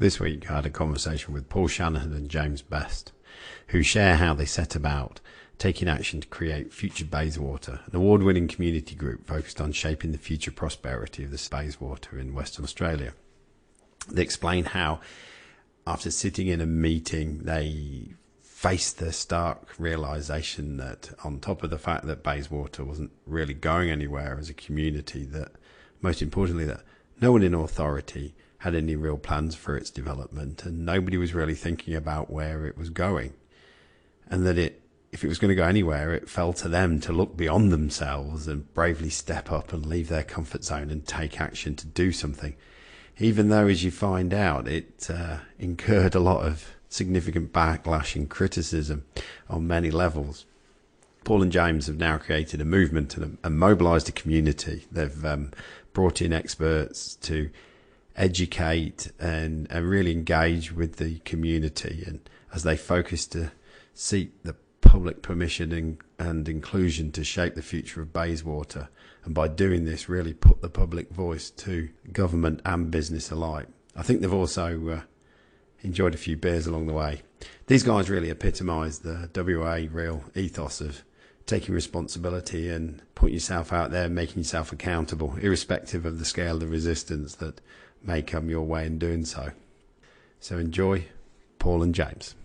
This week I had a conversation with Paul Shanahan and James Best, who share how they set about taking action to create Future Bayswater, an award-winning community group focused on shaping the future prosperity of the Bayswater in Western Australia. They explain how, after sitting in a meeting, they faced the stark realisation that, on top of the fact that Bayswater wasn't really going anywhere as a community, that most importantly that no one in authority had any real plans for its development, and nobody was really thinking about where it was going, and that if it was going to go anywhere, it fell to them to look beyond themselves and bravely step up and leave their comfort zone and take action to do something, even though, as you find out, it incurred a lot of significant backlash and criticism on many levels. Paul and James have now created a movement and mobilised a community. They've brought in experts to educate and really engage with the community, and as they focus to seek the public permission and inclusion to shape the future of Bayswater, and by doing this really put the public voice to government and business alike. I think they've also enjoyed a few beers along the way. These guys really epitomise the WA real ethos of taking responsibility and putting yourself out there, making yourself accountable, irrespective of the scale of resistance that may come your way in doing so. So enjoy Paul and James.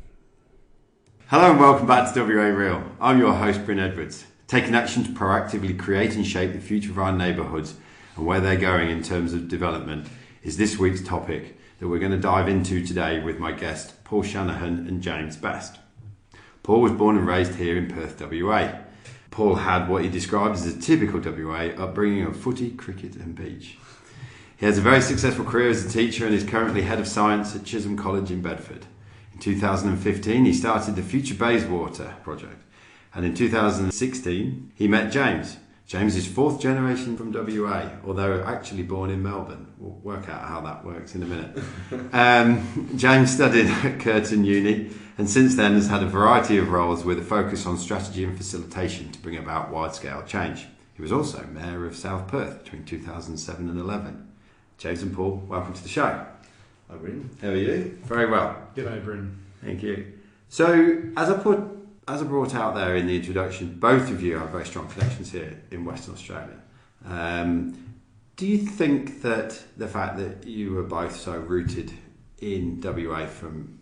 Hello and welcome back to WA Real. I'm your host, Bryn. Taking action to proactively create and shape the future of our neighbourhoods and where they're going in terms of development is this week's topic that we're going to dive into today with my guests, Paul Shanahan and James Best. Paul was born and raised here in Perth, WA. Paul had what he describes as a typical WA upbringing of footy, cricket and beach. He has a very successful career as a teacher and is currently Head of Science at Chisholm College in Bedford. In 2015, he started the Future Bayswater project. And in 2016, he met James. James is fourth generation from WA, although actually born in Melbourne. We'll work out how that works in a minute. James studied at Curtin Uni and since then has had a variety of roles with a focus on strategy and facilitation to bring about wide-scale change. He was also Mayor of South Perth between 2007 and 11. James and Paul, welcome to the show. Hi, Bryn. How are you? Very well. G'day, Bryn. Thank you. So, as I brought out there in the introduction, both of you have very strong connections here in Western Australia. Do you think that the fact that you were both so rooted in WA from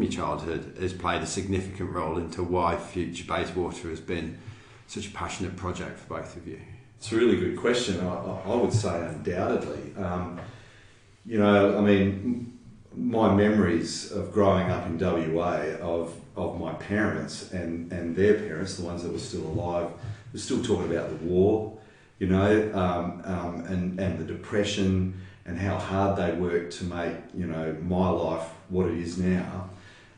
your childhood has played a significant role into why Future Bayswater has been such a passionate project for both of you? It's a really good question. I would say undoubtedly. My memories of growing up in WA of my parents and their parents, the ones that were still alive, were still talking about the war, and the depression and how hard they worked to make, my life what it is now.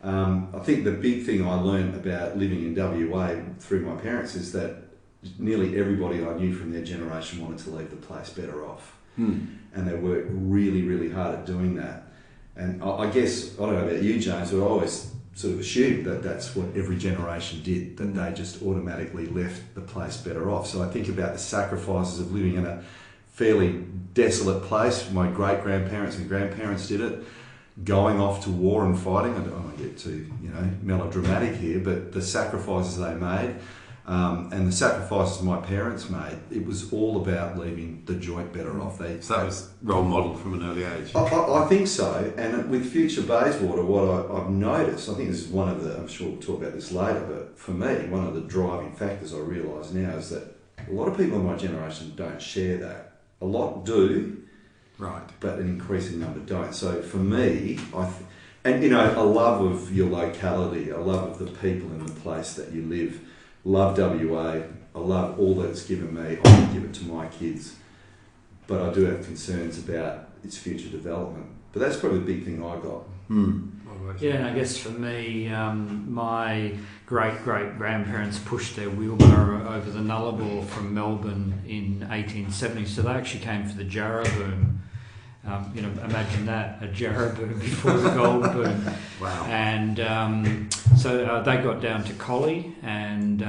I think the big thing I learned about living in WA through my parents is that nearly everybody I knew from their generation wanted to leave the place better off. And they worked really, really hard at doing that. And I guess, I don't know about you, James, but I always sort of assumed that that's what every generation did, that they just automatically left the place better off. So I think about the sacrifices of living in a fairly desolate place. My great-grandparents and grandparents did it, going off to war and fighting. I don't want to get too, melodramatic here, but the sacrifices they made, and the sacrifices my parents made, it was all about leaving the joint better off. So that was role model from an early age? I think so. And with Future Bayswater, what I've noticed, I think this is one of the, I'm sure we'll talk about this later, but for me, one of the driving factors I realise now is that a lot of people in my generation don't share that. A lot do, right, but an increasing number don't. So for me, a love of your locality, a love of the people in the place that you live. Love WA, I love all that it's given me, I want to give it to my kids, but I do have concerns about its future development. But that's probably the big thing I got. Yeah, and I guess for me, my great-great-grandparents pushed their wheelbarrow over the Nullarbor from Melbourne in 1870, so they actually came for the Jarrah boom. Imagine that, a Jarrah boom before the gold boom. Wow. And so they got down to Collie, and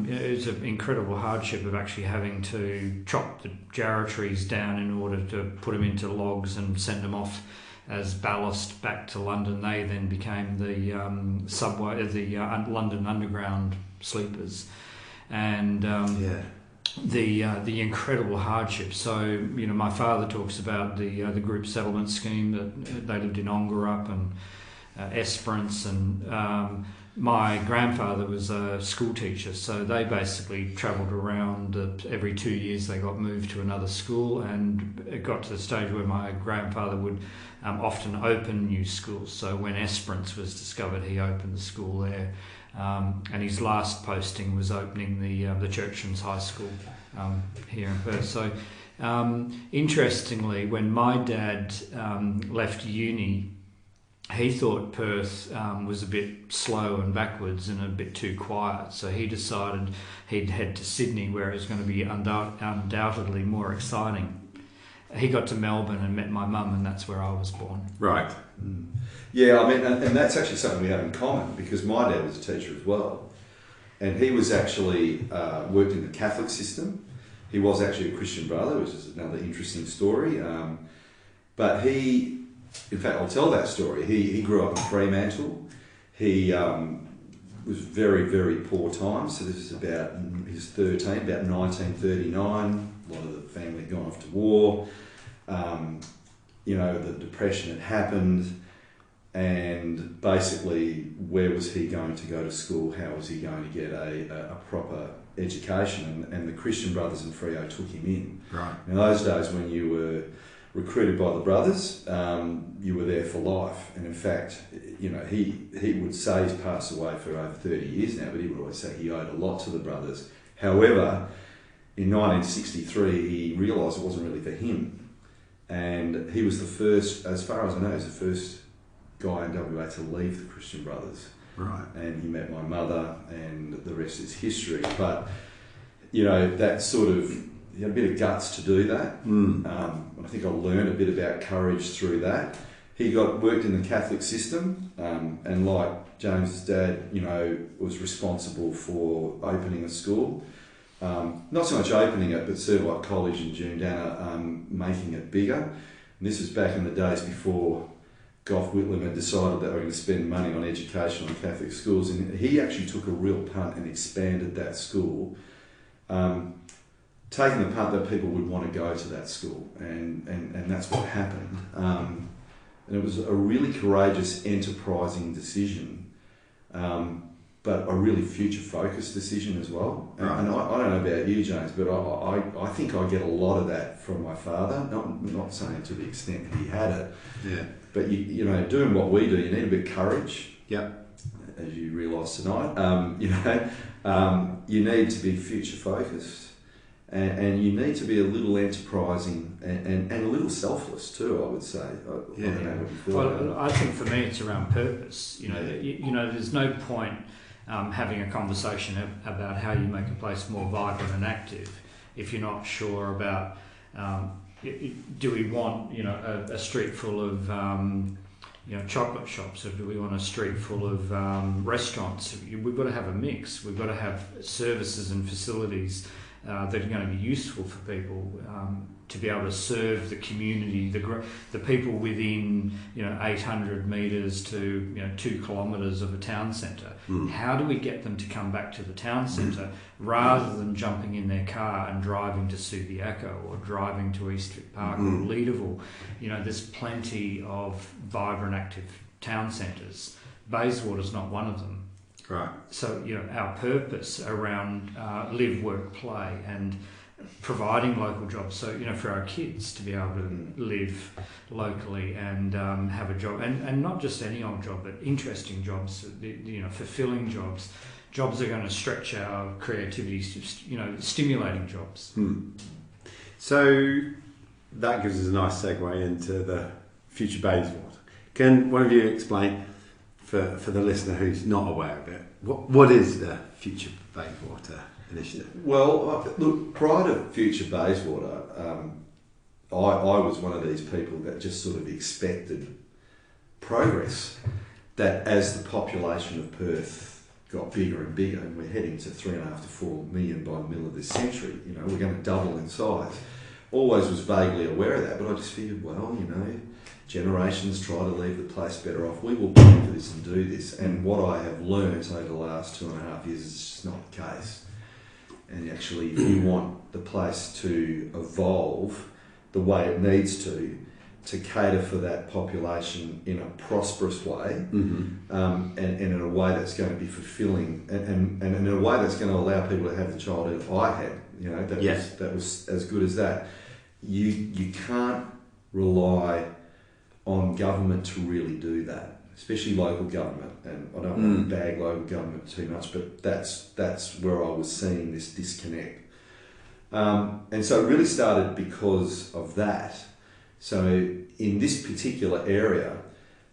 it was an incredible hardship of actually having to chop the Jarrah trees down in order to put them into logs and send them off as ballast back to London. They then became the subway, the London Underground sleepers, and the incredible hardship. So my father talks about the group settlement scheme that they lived in Ongerup and Esperance, and my grandfather was a school teacher, so they basically travelled around. Every 2 years they got moved to another school, and it got to the stage where my grandfather would often open new schools. So when Esperance was discovered, he opened the school there, and his last posting was opening the Churchlands High School here in Perth. So interestingly, when my dad left uni, he thought Perth was a bit slow and backwards and a bit too quiet, so he decided he'd head to Sydney, where it was going to be undoubtedly more exciting. He got to Melbourne and met my mum, and that's where I was born. Right. Mm. Yeah, I mean, and that's actually something we have in common, because my dad was a teacher as well, and he was actually worked in the Catholic system. He was actually a Christian brother, which is another interesting story. But he, in fact, I'll tell that story. He grew up in Fremantle. He was very, very poor times. So this is about, he was 13, about 1939. A lot of the family had gone off to war. The Depression had happened. And basically, where was he going to go to school? How was he going to get a proper education? And the Christian brothers in Freo took him in. Right. In those days, when you were recruited by the brothers, you were there for life. And in fact, he would say he's passed away for over 30 years now, but he would always say he owed a lot to the brothers. However, in 1963, he realised it wasn't really for him. And he was the first, as far as I know, he was the first guy in WA to leave the Christian brothers. Right. And he met my mother, and the rest is history. But, that sort of, he had a bit of guts to do that. I think I learned a bit about courage through that. He worked in the Catholic system, and like James's dad, was responsible for opening a school. Not so much opening it, but sort of like college in Jundanna, making it bigger. And this was back in the days before Gough Whitlam had decided that they were going to spend money on education on Catholic schools, and he actually took a real punt and expanded that school, taking the punt that people would want to go to that school, and that's what happened. And it was a really courageous, enterprising decision, but a really future-focused decision as well. Right. And I don't know about you, James, but I think I get a lot of that from my father. Not saying to the extent that he had it. Yeah. But doing what we do, you need a bit of courage. Yep. As you realise tonight, you need to be future focused, and you need to be a little enterprising and a little selfless too. I would say. I don't know what you feel about it. I think for me it's around purpose. There's no point having a conversation about how you make a place more vibrant and active if you're not sure about. Do we want a street full of chocolate shops, or do we want a street full of restaurants? We've got to have a mix. We've got to have services and facilities that are going to be useful for people to be able to serve the community, the people within 800 metres to 2 kilometres of a town centre. How do we get them to come back to the town centre rather than jumping in their car and driving to Subiaco or driving to Eastwick Park or Leederville? There's plenty of vibrant, active town centres. Bayswater's not one of them. Right. So our purpose around live, work, play, and providing local jobs. So for our kids to be able to live locally and have a job, and not just any old job, but interesting jobs. Fulfilling jobs. Jobs are going to stretch our creativity. Stimulating jobs. So that gives us a nice segue into the Future Bayswater. Can one of you explain, for the listener who's not aware of it, what is the Future Bayswater initiative? Well, look, prior to Future Bayswater, I was one of these people that just sort of expected progress, that as the population of Perth got bigger and bigger, and we're heading to 3.5 to 4 million by the middle of this century, we're going to double in size. Always was vaguely aware of that, but I just figured, well, generations try to leave the place better off. We will pay for this and do this. And what I have learnt over the last 2.5 years is it's just not the case. And actually, if you want the place to evolve the way it needs to cater for that population in a prosperous way, and in a way that's going to be fulfilling, and in a way that's going to allow people to have the childhood I had, that was as good as that. You can't rely on government to really do that, especially local government. And I don't want to bag local government too much, but that's where I was seeing this disconnect. And so it really started because of that. So in this particular area,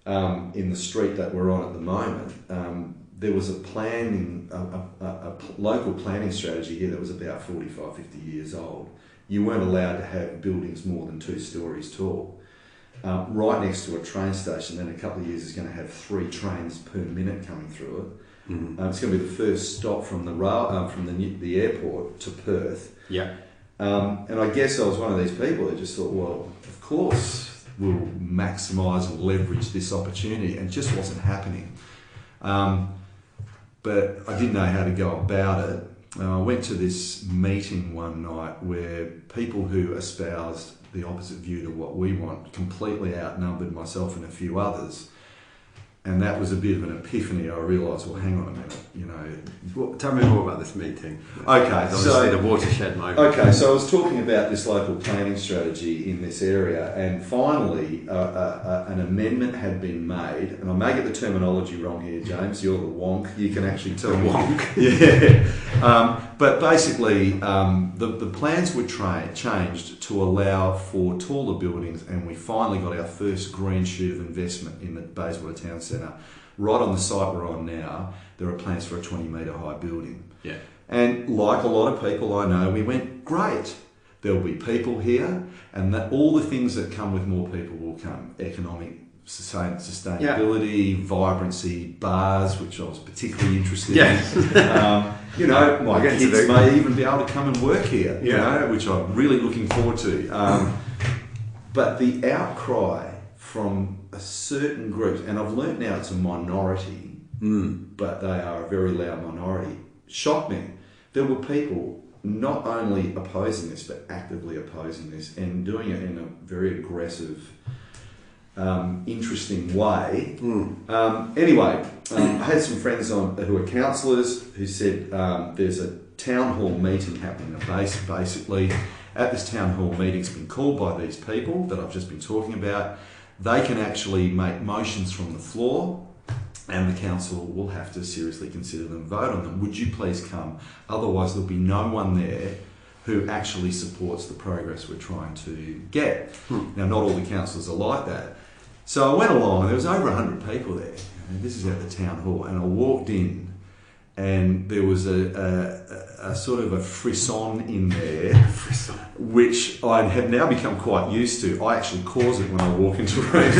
in the street that we're on at the moment, there was a local planning strategy here that was about 45, 50 years old. You weren't allowed to have buildings more than 2 stories tall. Right next to a train station, then a couple of years is going to have 3 trains per minute coming through it. It's going to be the first stop from the rail, from the airport to Perth. Yeah. And I guess I was one of these people that just thought, well, of course we'll maximise and leverage this opportunity, and it just wasn't happening. But I didn't know how to go about it. I went to this meeting one night where people who espoused the opposite view to what we want completely outnumbered myself and a few others. And that was a bit of an epiphany. I realised, well, hang on a minute, Well, tell me more about this meeting. Okay, so the watershed moment. Okay, so I was talking about this local planning strategy in this area, and finally an amendment had been made, and I may get the terminology wrong here, James. You're the wonk. You can actually tell me. Yeah. But basically, the plans were changed to allow for taller buildings, and we finally got our first green shoot of investment in the Bayswater Town Centre. Right on the site we're on now, there are plans for a 20-metre high building. Yeah. And like a lot of people I know, we went, great, there'll be people here, and that all the things that come with more people will come. Economic sustainability, vibrancy, bars, which I was particularly interested in. My kids may even be able to come and work here, which I'm really looking forward to. But the outcry from a certain group, and I've learnt now it's a minority, but they are a very loud minority, shocked me. There were people not only opposing this, but actively opposing this, and doing it in a very aggressive, interesting way. Anyway, I had some friends who are councillors who said there's a town hall meeting happening. Basically, at this town hall meeting, it's been called by these people that I've just been talking about. They can actually make motions from the floor, and the council will have to seriously consider them, vote on them. Would you please come? Otherwise, there'll be no one there who actually supports the progress we're trying to get. Now, not all the councillors are like that. So I went along, and there was over 100 people there. And this is at the town hall, and I walked in, and there was a sort of a frisson in there, which I have now become quite used to. I actually cause it when I walk into rooms.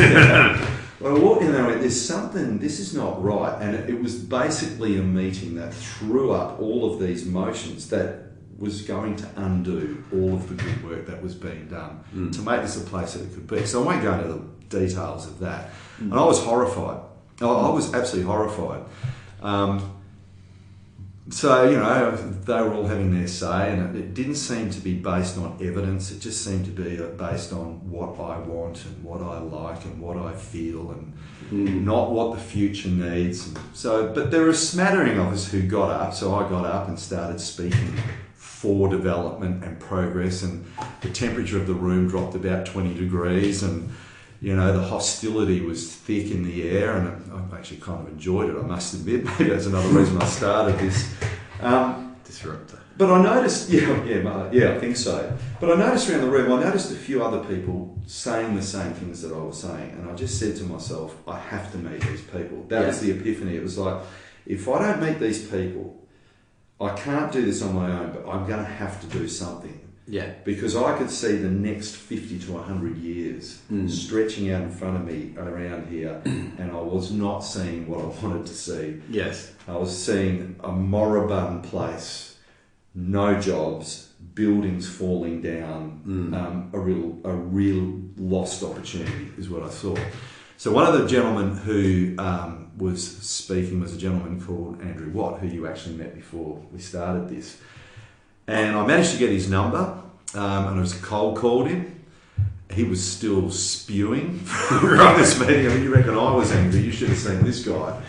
When I walked in there, I went, there's something, this is not right. And it was basically a meeting that threw up all of these motions that was going to undo all of the good work that was being done to make this a place that it could be. So I won't go into the details of that. And I was horrified. I was absolutely horrified. So, they were all having their say, and it didn't seem to be based on evidence. It just seemed to be based on what I want and what I like and what I feel, and not what the future needs. So, but there were a smattering of us who got up. So I got up and started speaking for development and progress, and the temperature of the room dropped about 20 degrees, and the hostility was thick in the air, and I actually kind of enjoyed it, I must admit. Maybe that's another reason I started this. Disruptor. But I noticed, I think so. But I noticed around the room, I noticed a few other people saying the same things that I was saying, and I just said to myself, I have to meet these people. That was the epiphany. It was like, if I don't meet these people, I can't do this on my own, but I'm going to have to do something. Yeah. Because I could see the next 50 to 100 years stretching out in front of me around here, and I was not seeing what I wanted to see. Yes. I was seeing a moribund place, no jobs, buildings falling down, a real lost opportunity, is what I saw. So one of the gentlemen who was speaking was a gentleman called Andrew Watt, who you actually met before we started this. And I managed to get his number, and I was cold called him. He was still spewing from this meeting. I mean, you reckon I was angry? You should have seen this guy.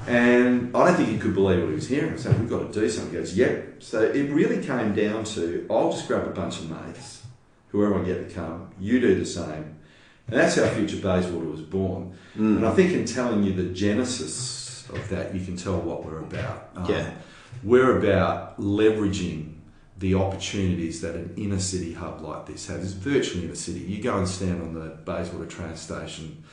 And I don't think he could believe what he was hearing. I said, we've got to do something. He goes, yep. So it really came down to, I'll just grab a bunch of mates, whoever I get to come, you do the same. And that's how Future Bayswater was born. And I think in telling you the genesis of that, you can tell what we're about. We're about leveraging the opportunities that an inner city hub like this has. It's virtually in a city. You go and stand on the Bayswater train station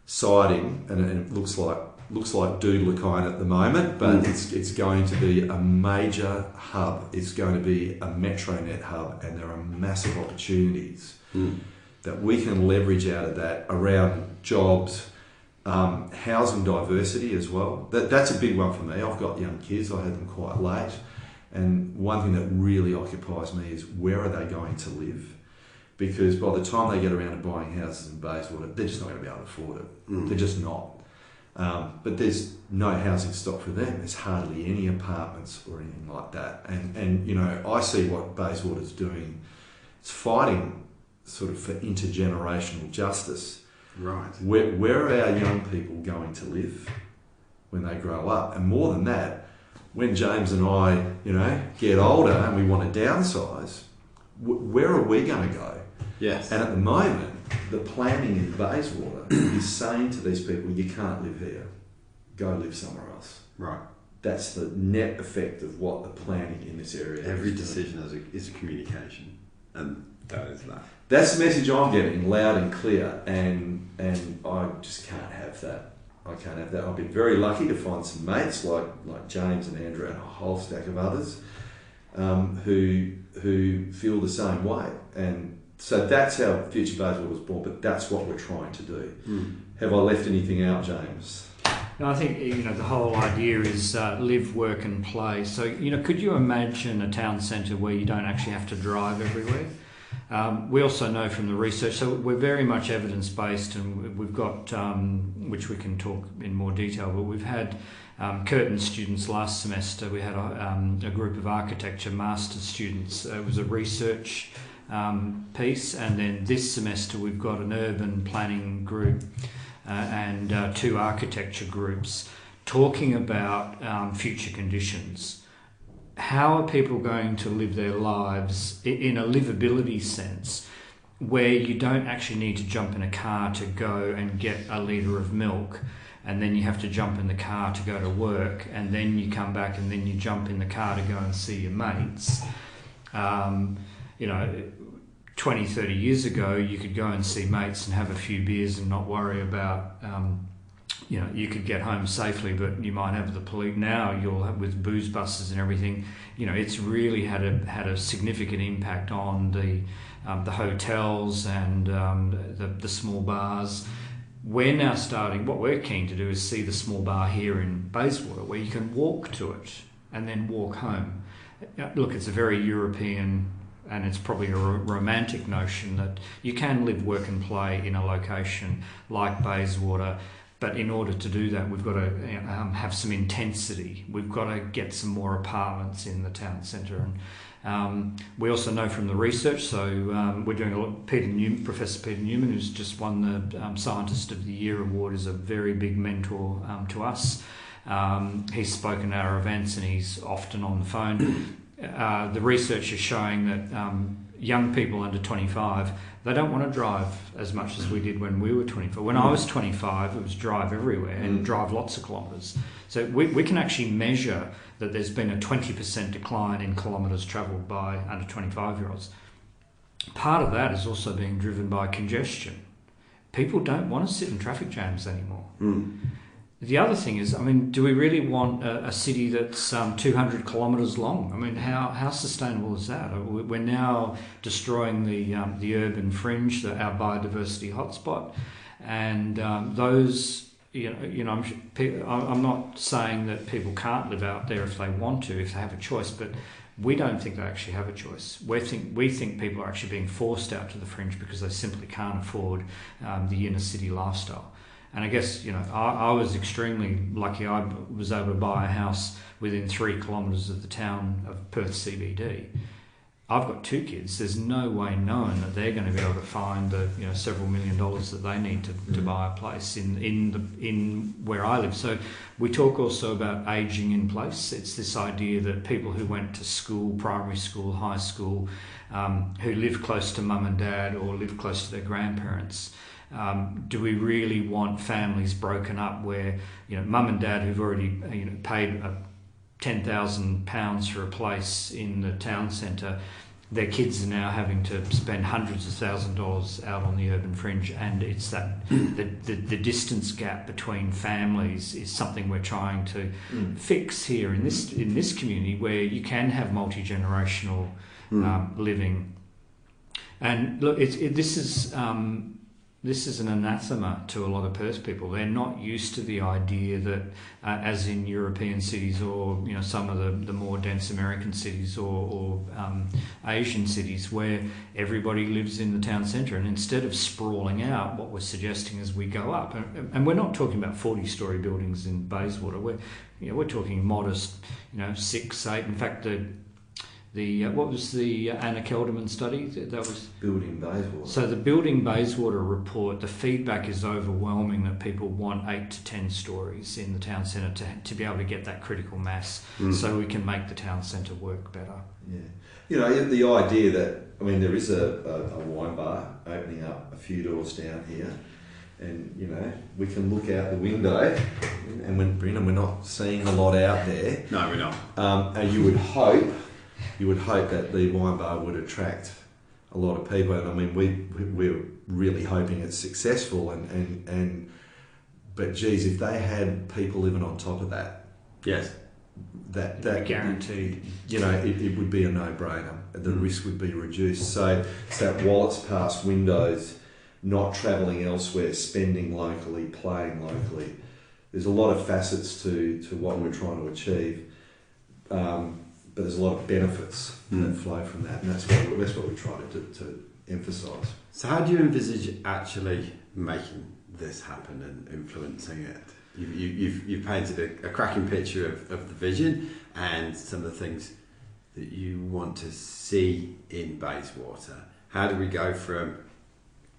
siding, and it looks like Doodle-a-Kine at the moment, but it's going to be a major hub. It's going to be a Metronet hub, and there are massive opportunities that we can leverage out of that around jobs, housing diversity as well. That's a big one for me. I've got young kids. I had them quite late. And one thing that really occupies me is where are they going to live? Because by the time they get around to buying houses in Bayswater, they're just not going to be able to afford it. They're just not. But there's no housing stock for them. There's hardly any apartments or anything like that. And you know, I see what Bayswater's doing. It's fighting sort of for intergenerational justice. Right. Where are our young people going to live when they grow up? And more than that, when James and I, you know, get older and we want to downsize, where are we going to go? Yes. And at the moment, the planning in Bayswater is saying to these people, you can't live here, go live somewhere else. Right. That's the net effect of what the planning in this area Every is decision is a communication, and that is that. That's the message I'm getting, loud and clear, and I just can't have that. I can't have that. I've been very lucky to find some mates like James and Andrew and a whole stack of others who feel the same way. And so that's how Future Bayswater was born, but that's what we're trying to do. Have I left anything out, James? No, I think, you know, the whole idea is live, work and play. So, you know, could you imagine a town centre where you don't actually have to drive everywhere? We also know from the research, so we're very much evidence-based, and we've got, which we can talk in more detail, but we've had Curtin students last semester. We had a group of architecture master's students. It was a research piece, and then this semester we've got an urban planning group and two architecture groups talking about future conditions. How are people going to live their lives in a livability sense where you don't actually need to jump in a car to go and get a litre of milk, and then you have to jump in the car to go to work, and then you come back and then you jump in the car to go and see your mates? You know, 20, 30 years ago, you could go and see mates and have a few beers and not worry about, you know, you could get home safely, but you might have the police. Now you'll have, with booze buses and everything, you know, it's really had a significant impact on the hotels and the small bars. We're now starting, what we're keen to do is see the small bar here in Bayswater where you can walk to it and then walk home. Look, it's a very European, and it's probably a romantic notion that you can live, work and play in a location like Bayswater, but in order to do that, we've got to have some intensity. We've got to get some more apartments in the town centre. And we also know from the research, so we're doing a lot, Professor Peter Newman, who's just won the Scientist of the Year award, is a very big mentor to us. He's spoken at our events and he's often on the phone. The research is showing that young people under 25, they don't want to drive as much as we did when we were 25. When I was 25, it was drive everywhere and drive lots of kilometres. So we can actually measure that there's been a 20% decline in kilometres travelled by under 25-year-olds. Part of that is also being driven by congestion. People don't want to sit in traffic jams anymore. The other thing is, I mean, do we really want a city that's 200 kilometres long? I mean, how sustainable is that? We're now destroying the urban fringe, our biodiversity hotspot, and those, I'm not saying that people can't live out there if they want to, if they have a choice, but We don't think they actually have a choice. We think people are actually being forced out to the fringe because they simply can't afford the inner city lifestyle. And I guess, I was extremely lucky. I was able to buy a house within 3 kilometres of the town of Perth CBD. I've got 2 kids. There's no way knowing that they're going to be able to find the several $1 million that they need to buy a place in where I live. So we talk also about ageing in place. It's this idea that people who went to school, primary school, high school, who live close to mum and dad or live close to their grandparents. Do we really want families broken up where mum and dad who've already paid £10,000 for a place in the town centre, their kids are now having to spend hundreds of $1,000s out on the urban fringe, and it's that the distance gap between families is something we're trying to fix here in this community where you can have multi-generational living. And look, this is an anathema to a lot of Perth people. They're not used to the idea that, as in European cities or some of the more dense American cities or Asian cities, where everybody lives in the town centre. And instead of sprawling out, what we're suggesting is we go up. And we're not talking about 40-storey buildings in Bayswater. We're talking modest, 6, 8. In fact, the what was the Anna Kelderman study? That was Building Bayswater. So the Building Bayswater report, the feedback is overwhelming that people want 8 to 10 stories in the town centre to be able to get that critical mass, so we can make the town centre work better. Yeah, the idea that there is a wine bar opening up a few doors down here, and we can look out the window, and when Bryn, we're not seeing a lot out there. No, we're not. And you would hope that the wine bar would attract a lot of people, and we're really hoping it's successful. But geez, if they had people living on top of that, yes, that guaranteed. It would be a no-brainer. The risk would be reduced. So it's that wallets past windows, not travelling elsewhere, spending locally, playing locally. There's a lot of facets to what we're trying to achieve. But there's a lot of benefits that flow from that, and that's what we try to emphasise. So how do you envisage actually making this happen and influencing it? You've painted a cracking picture of the vision and some of the things that you want to see in Bayswater. How do we go from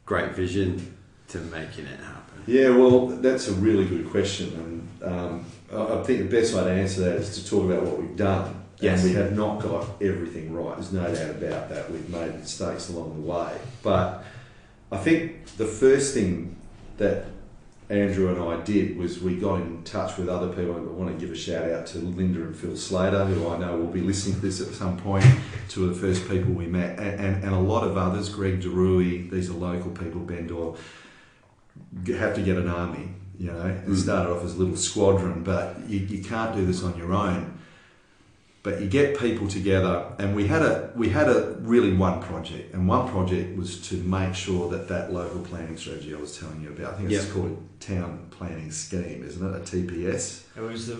great vision to making it happen? Yeah, well, that's a really good question, and I think the best way to answer that is to talk about what we've done. Yes. And we have not got everything right. There's no doubt about that. We've made mistakes along the way. But I think the first thing that Andrew and I did was we got in touch with other people. I want to give a shout out to Linda and Phil Slater, who I know will be listening to this at some point, two of the first people we met, and a lot of others, Greg DeRuy, these are local people, Ben Doyle, have to get an army, It started off as a little squadron, but you can't do this on your own. But you get people together, and we had a really one project, and one project was to make sure that local planning strategy I was telling you about. I think it's called a town planning scheme, isn't it? A TPS. It was the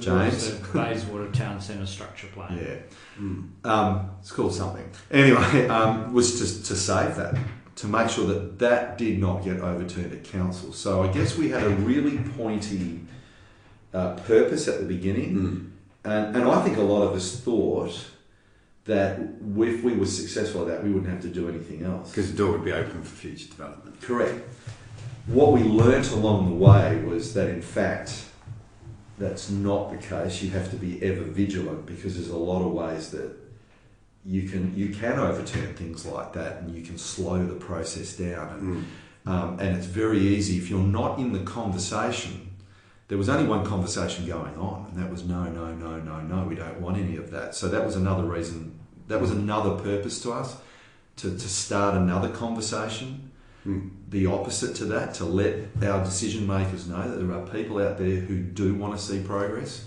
Bayswater Town Centre Structure Plan. Yeah, it's called something. Anyway, was to save that, to make sure that did not get overturned at council. So I guess we had a really pointy purpose at the beginning. And I think a lot of us thought that if we were successful at that, we wouldn't have to do anything else. Because the door would be open for future development. Correct. What we learnt along the way was that, in fact, that's not the case. You have to be ever vigilant, because there's a lot of ways that you can overturn things like that, and you can slow the process down. And it's very easy if you're not in the conversation. There was only one conversation going on, and that was no, we don't want any of that. So that was another reason, that was another purpose to us, to start another conversation, the opposite to that, to let our decision makers know that there are people out there who do want to see progress.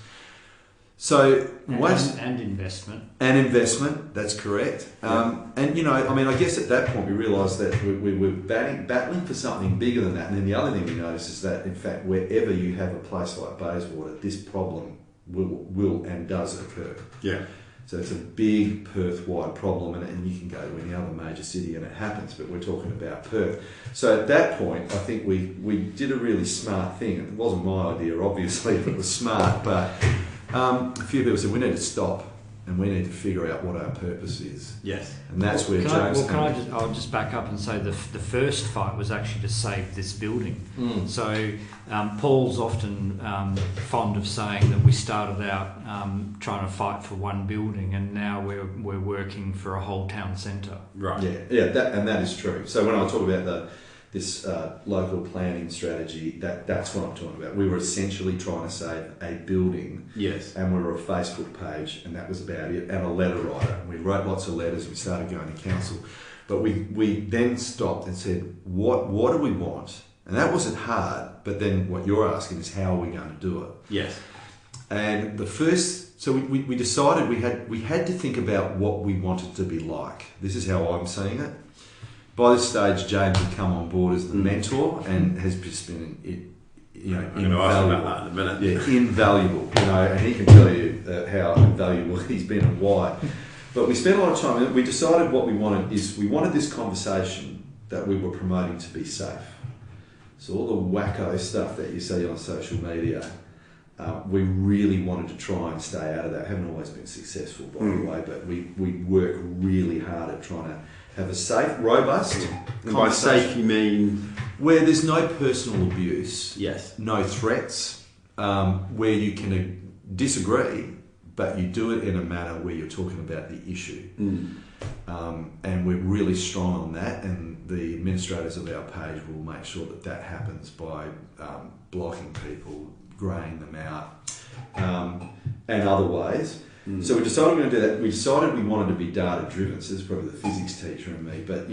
So and investment. And investment, that's correct. And I guess at that point we realised that we were battling for something bigger than that. And then the other thing we noticed is that, in fact, wherever you have a place like Bayswater, this problem will and does occur. Yeah. So it's a big Perth-wide problem, and you can go to any other major city and it happens, but we're talking about Perth. So at that point, I think we did a really smart thing. It wasn't my idea, obviously, but it was smart. But a few people said, we need to stop and we need to figure out what our purpose is. Yes. And that's where James... I'll just back up and say the first fight was actually to save this building. So Paul's often fond of saying that we started out trying to fight for one building, and now we're working for a whole town centre. Right. Yeah, that is true. So when I talk about this local planning strategy, that's what I'm talking about. We were essentially trying to save a building. Yes. And we were a Facebook page, and that was about it, and a letter writer. And we wrote lots of letters, we started going to council. But we then stopped and said, what do we want? And that wasn't hard, but then what you're asking is how are we going to do it? Yes. And so we decided we had to think about what we wanted to be like. This is how I'm seeing it. By this stage, James had come on board as the mentor and has just been, I'm going to ask about that in a minute. Yeah, invaluable. And he can tell you how invaluable he's been and why. But we spent a lot of time. We decided what we wanted is we wanted this conversation that we were promoting to be safe. So all the wacko stuff that you see on social media, we really wanted to try and stay out of that. Haven't always been successful, by the way, but we work really hard at trying to have a safe, robust conversation. By safe, you mean where there's no personal abuse, yes, no threats, where you can disagree, but you do it in a manner where you're talking about the issue. And we're really strong on that, and the administrators of our page will make sure that happens by blocking people, greying them out, and other ways. So we decided we were going to do that. We decided we wanted to be data driven. So this is probably the physics teacher in me. But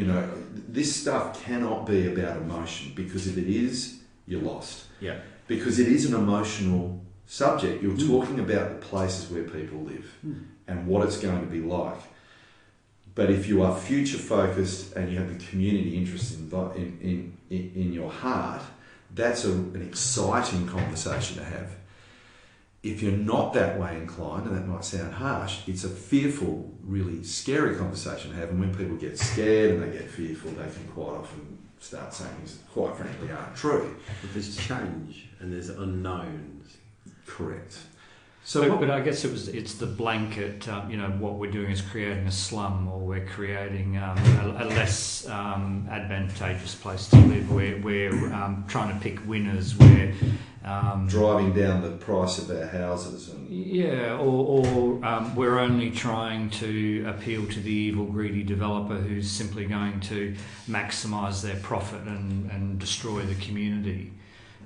this stuff cannot be about emotion, because if it is, you're lost. Yeah. Because it is an emotional subject. You're talking about the places where people live and what it's going to be like. But if you are future focused and you have the community interest in your heart, that's an exciting conversation to have. If you're not that way inclined, and that might sound harsh, it's a fearful, really scary conversation to have. And when people get scared and they get fearful, they can quite often start saying things that quite frankly aren't true. But there's change and there's unknowns. Correct. But I guess it's the blanket. What we're doing is creating a slum, or we're creating a less advantageous place to live. We're trying to pick winners. We're driving down the price of our houses, or we're only trying to appeal to the evil, greedy developer who's simply going to maximise their profit and destroy the community.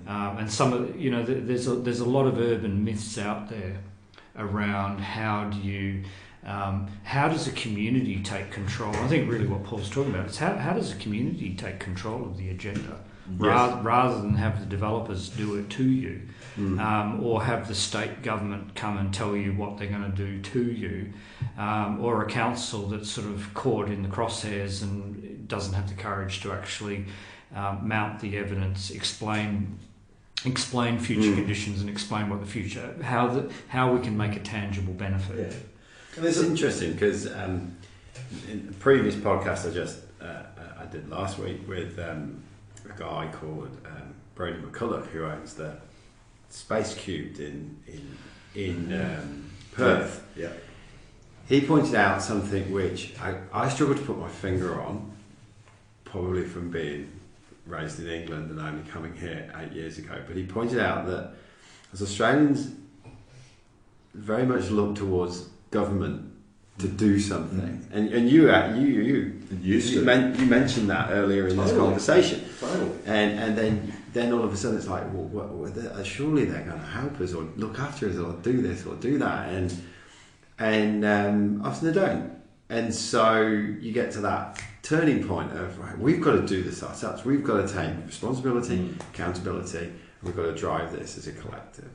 And some of there's a lot of urban myths out there around how does a community take control. I think really what Paul's talking about is how does a community take control of the agenda, rather than have the developers do it to you, or have the state government come and tell you what they're going to do to you, or a council that's sort of caught in the crosshairs and doesn't have the courage to actually mount the evidence, explain future conditions, and explain what the future, how we can make a tangible benefit. Yeah. And it's interesting because in the previous podcast I did last week with a guy called Bryn who owns the Space Cubed in Perth. Yeah. He pointed out something which I struggle to put my finger on, probably from being raised in England and only coming here 8 years ago, but he pointed out that as Australians very much look towards government to do something, and you mentioned that earlier in this conversation, and then all of a sudden it's like, well, surely they're going to help us or look after us or do this or do that, and often they don't. And so you get to that turning point of, right, we've got to do this ourselves. We've got to take responsibility, accountability, and we've got to drive this as a collective.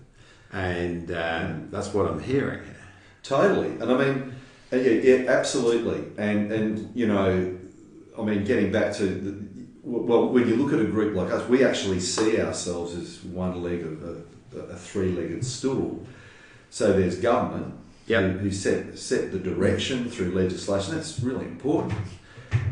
And that's what I'm hearing here. Totally. And I mean, yeah, absolutely. And getting back to, when you look at a group like us, we actually see ourselves as one leg of a three-legged stool. So there's government, who set the direction through legislation. That's really important.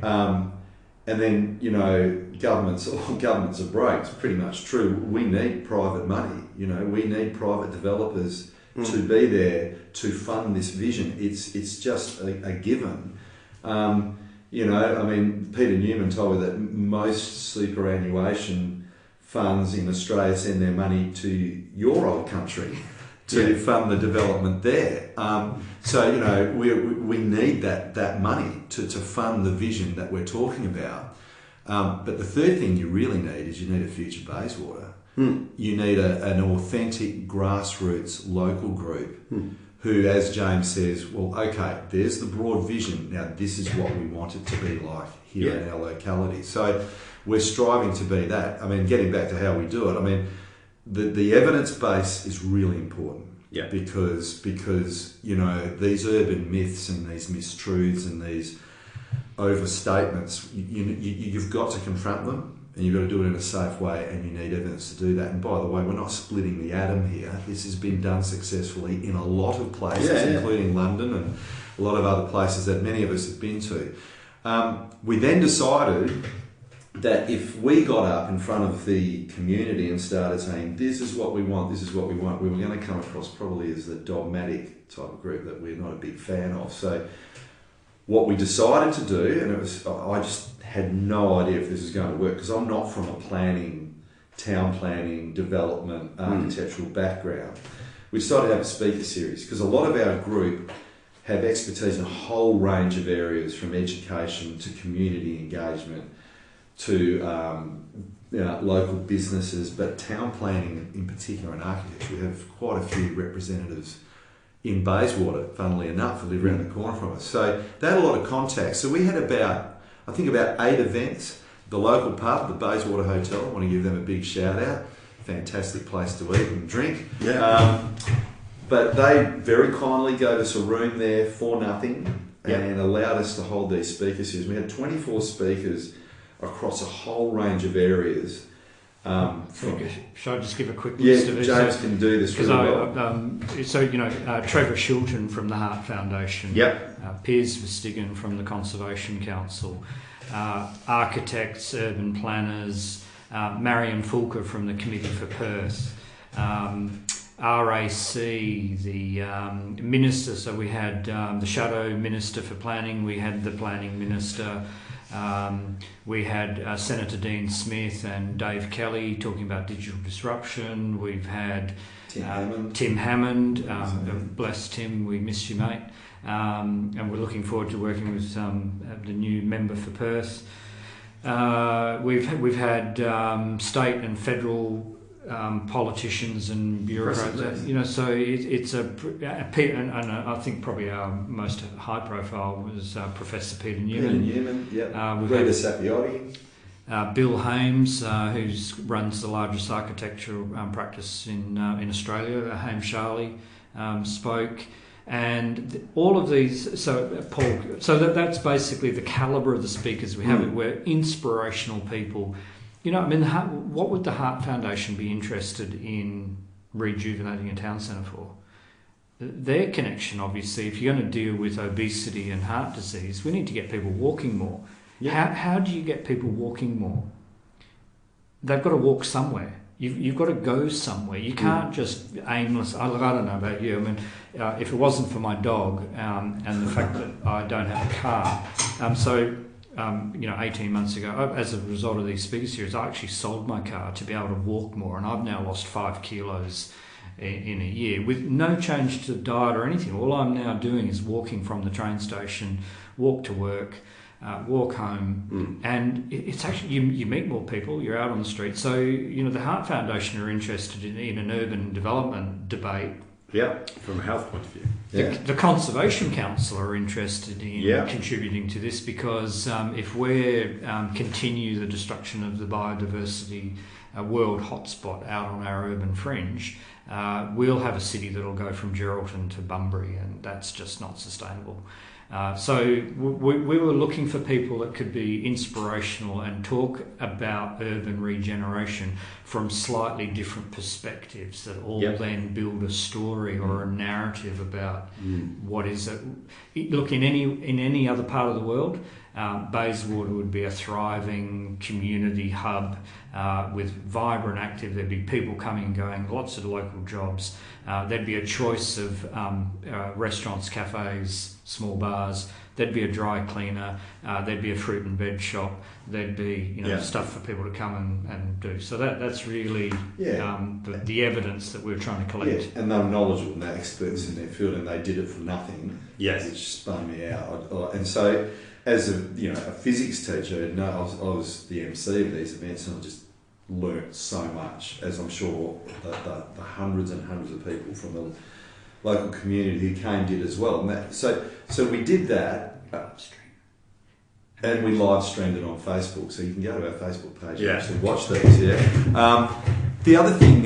And then, you know, governments are broke. It's pretty much true. We need private money. You know, we need private developers to be there to fund this vision. It's just a given. You know, I mean, Peter Newman told me that most superannuation funds in Australia send their money to your old country to fund the development there. So, you know, we need that money to fund the vision that we're talking about. But the third thing you really need is you need a Future Bayswater. You need an authentic grassroots local group who, as James says, well, okay, there's the broad vision. Now, this is what we want it to be like here in our locality. So we're striving to be that. I mean, getting back to how we do it, I mean, the evidence base is really important. Yeah. Because you know, these urban myths and these mistruths and these overstatements, you've got to confront them, and you've got to do it in a safe way, and you need evidence to do that. And by the way, we're not splitting the atom here. This has been done successfully in a lot of places, including London and a lot of other places that many of us have been to. We then decided that if we got up in front of the community and started saying, this is what we want, this is what we want, we were going to come across probably as the dogmatic type of group that we're not a big fan of. So what we decided to do, and I just had no idea if this was going to work, because I'm not from a town planning, development, architectural background. We decided to have a speaker series, because a lot of our group have expertise in a whole range of areas, from education to community engagement, to local businesses, but town planning in particular and architecture. We have quite a few representatives in Bayswater, funnily enough, who live around the corner from us. So they had a lot of contacts. So we had about 8 events. The local pub, the Bayswater Hotel, I want to give them a big shout out. Fantastic place to eat and drink. But they very kindly gave us a room there for nothing and allowed us to hold these speaker series. We had 24 speakers across a whole range of areas. Should I just give a quick list of it? James can do this really well. Trevor Shilton from the Heart Foundation. Piers Verstigan from the Conservation Council. Architects, urban planners. Marion Fulker from the Committee for Perth. RAC, the minister. So we had the Shadow Minister for Planning. We had the Planning Minister. We had Senator Dean Smith and Dave Kelly talking about digital disruption. We've had Tim Hammond. Bless Tim, we miss you, mate. And we're looking forward to working with the new member for Perth. We've had state and federal politicians and bureaucrats. You know, so it's and I think probably our most high profile was Professor Peter Newman. Rita Sapiotti. Bill Hames, who runs the largest architectural practice in Australia. Haim Charlie spoke. And all of these, so Paul, so that's basically the calibre of the speakers we have. We're inspirational people. You know, I mean, what would the Heart Foundation be interested in rejuvenating a town centre for? Their connection, obviously, if you're going to deal with obesity and heart disease, we need to get people walking more. How do you get people walking more? They've got to walk somewhere. You've got to go somewhere. You can't just aimless. I don't know about you. I mean, if it wasn't for my dog and the fact that I don't have a car, 18 months ago, as a result of these speaker series, I actually sold my car to be able to walk more, and I've now lost 5 kilos in a year with no change to diet or anything. All I'm now doing is walking from the train station, walk to work, walk home, and it's actually you meet more people. You're out on the street. So the Heart Foundation are interested in an urban development debate. From a health point of view. The Conservation Council are interested in contributing to this, because if we continue the destruction of the biodiversity world hotspot out on our urban fringe, we'll have a city that'll go from Geraldton to Bunbury, and that's just not sustainable. So we were looking for people that could be inspirational and talk about urban regeneration from slightly different perspectives that all then build a story or a narrative about what is it. Look, in any other part of the world, Bayswater would be a thriving community hub with vibrant, active. There'd be people coming and going, lots of local jobs. There'd be a choice of restaurants, cafes, small bars. There'd be a dry cleaner. There'd be a fruit and veg shop. There'd be stuff for people to come and do. So that's really the evidence that we're trying to collect. Yeah, and they were knowledgeable and they're experts in their field, and they did it for nothing. Yes, which spun me out. And so, as a physics teacher, I was the MC of these events, and I just learnt so much, as I'm sure the hundreds and hundreds of people from the local community who came did as well. And so we did that, and we live streamed it on Facebook. So you can go to our Facebook page and actually watch these. The other thing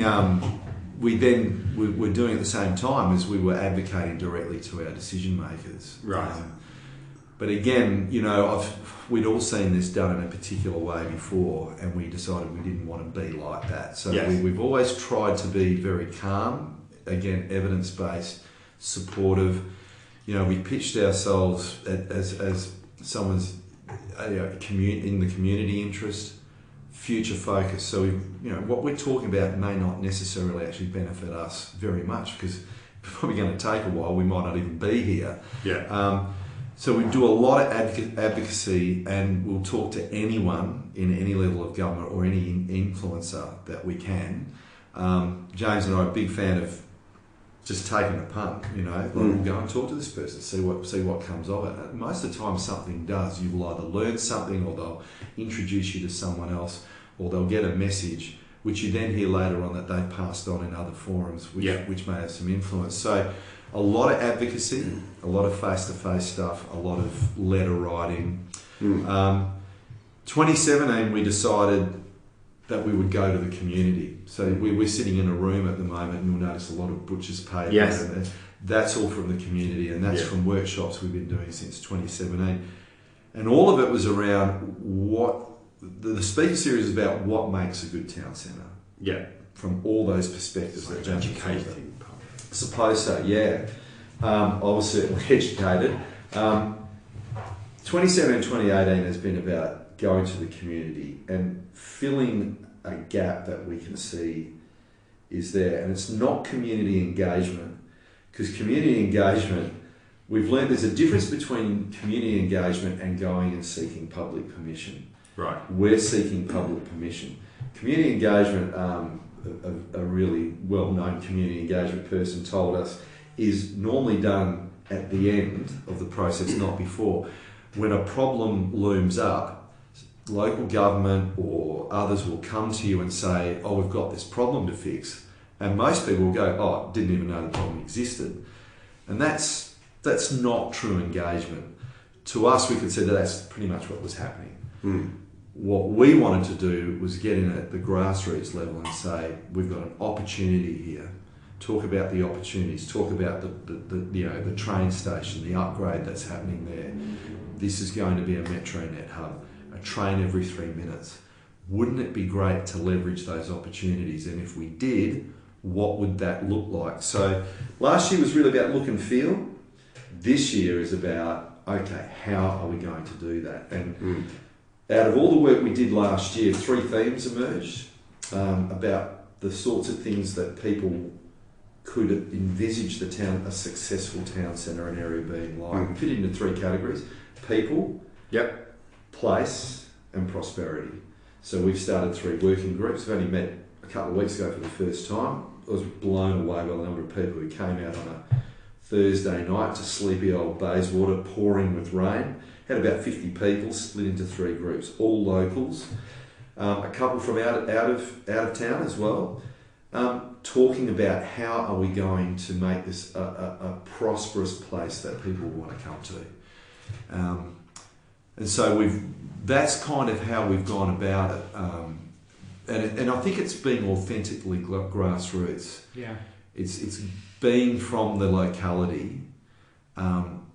we were doing at the same time is we were advocating directly to our decision makers. Right. But again, we'd all seen this done in a particular way before, and we decided we didn't want to be like that. So we've always tried to be very calm, again, evidence-based, supportive. We pitched ourselves as someone's in the community interest, future focus. So what we're talking about may not necessarily actually benefit us very much, because it's probably going to take a while. We might not even be here. So we do a lot of advocacy, and we'll talk to anyone in any level of government or any influencer that we can. James and I are a big fan of just taking a punt, we'll go and talk to this person, see what comes of it. And most of the time something does. You will either learn something, or they'll introduce you to someone else, or they'll get a message which you then hear later on that they've passed on in other forums, which may have some influence. So a lot of advocacy, a lot of face-to-face stuff, a lot of letter writing. 2017 we decided that we would go to the community. So we're sitting in a room at the moment, and you'll notice a lot of butcher's paper. Yes. And that's all from the community, and that's from workshops we've been doing since 2017. And all of it was around what the speaker series is about, what makes a good town centre. Yeah. From all those perspectives that James educating. I suppose so, yeah. I was certainly educated. 2017 and 2018 has been about going to the community and filling a gap that we can see is there. And it's not community engagement, because community engagement, we've learned there's a difference between community engagement and going and seeking public permission. Right. We're seeking public permission. Community engagement, a really well-known community engagement person told us, is normally done at the end of the process, not before. When a problem looms up, local government or others will come to you and say, oh, we've got this problem to fix. And most people will go, oh, didn't even know the problem existed. And that's not true engagement. To us, we could say that that's pretty much what was happening. What we wanted to do was get in at the grassroots level and say, we've got an opportunity here. Talk about the opportunities, talk about the train station, the upgrade that's happening there. This is going to be a MetroNet hub, a train every 3 minutes. Wouldn't it be great to leverage those opportunities? And if we did, what would that look like? So last year was really about look and feel. This year is about, okay, how are we going to do that? And out of all the work we did last year, 3 themes emerged about the sorts of things that people could envisage a successful town centre and area being like. Fit into 3 categories: people, place, and prosperity. So we've started 3 working groups. We've only met a couple of weeks ago for the first time. I was blown away by the number of people who came out on a Thursday night to sleepy old Bayswater, pouring with rain. Had about 50 people split into 3 groups, all locals. A couple from out of town as well. Talking about how are we going to make this a prosperous place that people want to come to. And so that's kind of how we've gone about it. And I think it's being authentically grassroots. Yeah. It's being from the locality,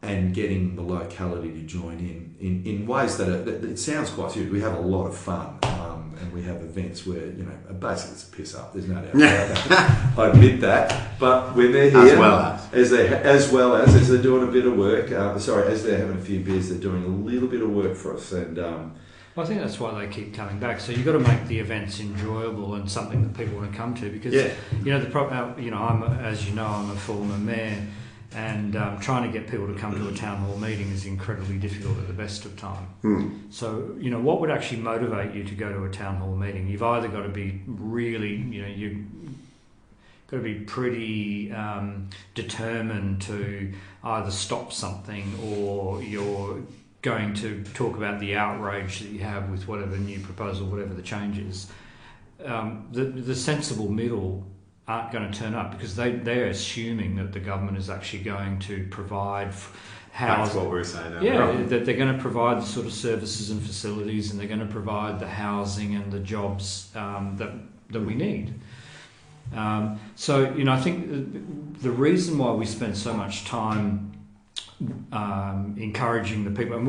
and getting the locality to join in ways that it sounds quite serious. We have a lot of fun, and we have events where, basically it's a piss up. There's no doubt about that. I admit that. But when they're here, as they're doing a bit of work, as they're having a few beers, they're doing a little bit of work for us. And I think that's why they keep coming back. So you've got to make the events enjoyable and something that people want to come to. Because I'm a former mayor. And trying to get people to come to a town hall meeting is incredibly difficult at the best of time. So, what would actually motivate you to go to a town hall meeting? You've either got to be really, you've got to be pretty determined to either stop something, or you're going to talk about the outrage that you have with whatever new proposal, whatever the change is. The sensible middle aren't going to turn up because they're assuming that the government is actually going to provide housing. That's what we were saying earlier. Yeah, that they're going to provide the sort of services and facilities, and they're going to provide the housing and the jobs that we need. I think the reason why we spend so much time encouraging the people, and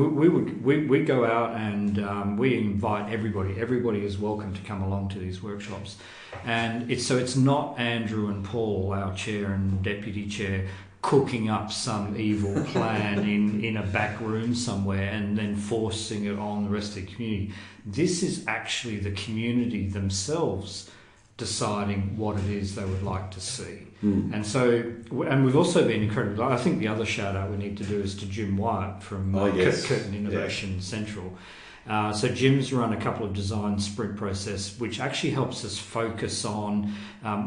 we go out and we invite everybody. Everybody is welcome to come along to these workshops, and it's not Andrew and Paul, our chair and deputy chair, cooking up some evil plan in a back room somewhere and then forcing it on the rest of the community. This is actually the community themselves deciding what it is they would like to see. And we've also been incredible. I think the other shout out we need to do is to Jim Wyatt from Curtin Innovation Central. So Jim's run a couple of design sprint process, which actually helps us focus on,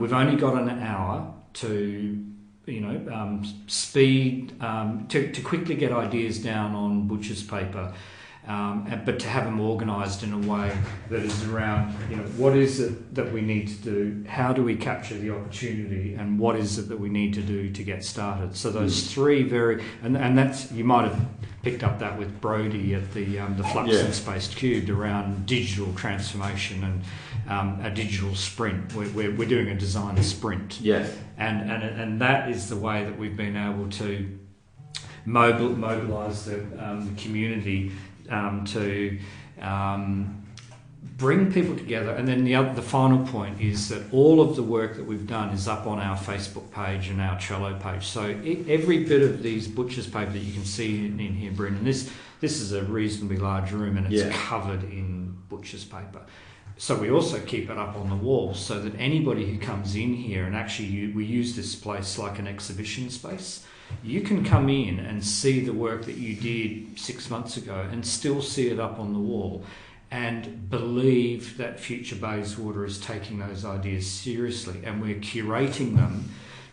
we've only got an hour to speed, to quickly get ideas down on butcher's paper, but to have them organised in a way that is around, what is it that we need to do, how do we capture the opportunity, and what is it that we need to do to get started. So those three and that's, you might have picked up that with Brody at the Flux and Spaced Cubed around digital transformation and a digital sprint. We're doing a design sprint. Yes. And that is the way that we've been able to mobilise the community to bring people together. And then the final point is that all of the work that we've done is up on our Facebook page and our Trello page. So every bit of these butcher's paper that you can see in here, Bryn, and this is a reasonably large room, and it's covered in butcher's paper. So we also keep it up on the wall so that anybody who comes in here, and actually we use this place like an exhibition space, you can come in and see the work that you did 6 months ago and still see it up on the wall, and believe that Future Bayswater is taking those ideas seriously, and we're curating them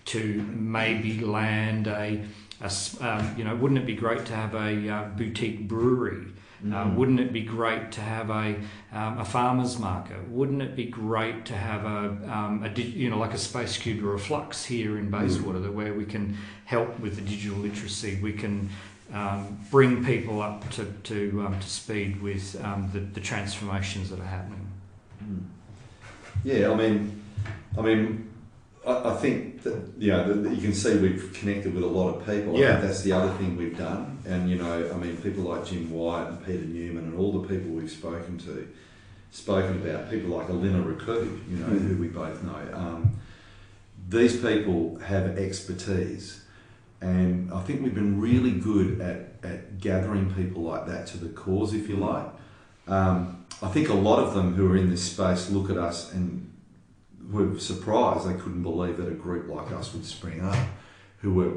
to maybe land wouldn't it be great to have a boutique brewery? Wouldn't it be great to have a farmer's market? Wouldn't it be great to have like a Space Cube or a Flux here in Bayswater, where we can help with the digital literacy? We can bring people up to speed with the transformations that are happening. Yeah, I think that you can see we've connected with a lot of people. I think that's the other thing we've done. And people like Jim White and Peter Newman and all the people we've spoken about, people like Elena Raku, who we both know. These people have expertise, and I think we've been really good at gathering people like that to the cause, if you like. I think a lot of them who are in this space look at us and were surprised. They couldn't believe that a group like us would spring up, who were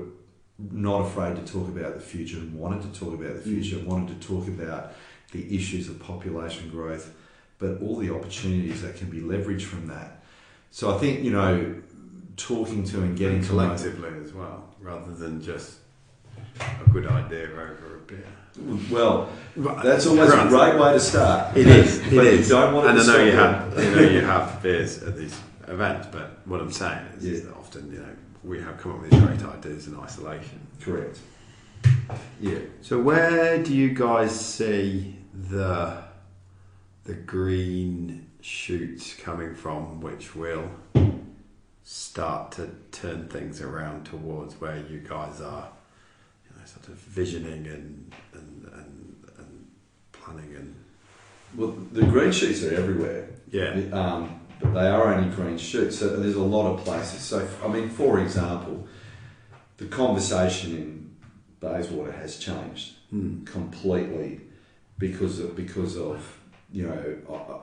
not afraid to talk about the future and wanted to talk about the future, wanted to talk about the issues of population growth, but all the opportunities that can be leveraged from that. So I think, talking to and getting collectively as well, rather than just a good idea over a beer. Well, that's always a great way to start. It is. But you don't want and to I know you have beers at these events, but what I'm saying is that often, we have come up with these great ideas in isolation. Correct. Yeah. So where do you guys see the green shoots coming from, which will start to turn things around towards where you guys are sort of visioning and planning and. Well, the green shoots are everywhere. Yeah. But they are only green shoots. So there's a lot of places. So, I mean, for example, the conversation in Bayswater has changed completely because of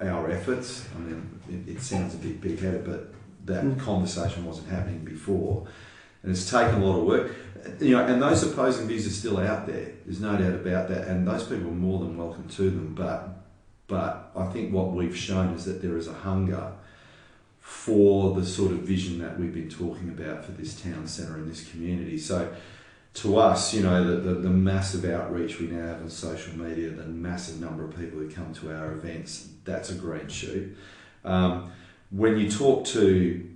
our efforts. I mean, it sounds a bit big-headed, but that conversation wasn't happening before, and it's taken a lot of work. And those opposing views are still out there. There's no doubt about that, and those people are more than welcome to them. But I think what we've shown is that there is a hunger for the sort of vision that we've been talking about for this town centre and this community. So to us, the massive outreach we now have on social media, the massive number of people who come to our events, that's a green shoot. When you talk to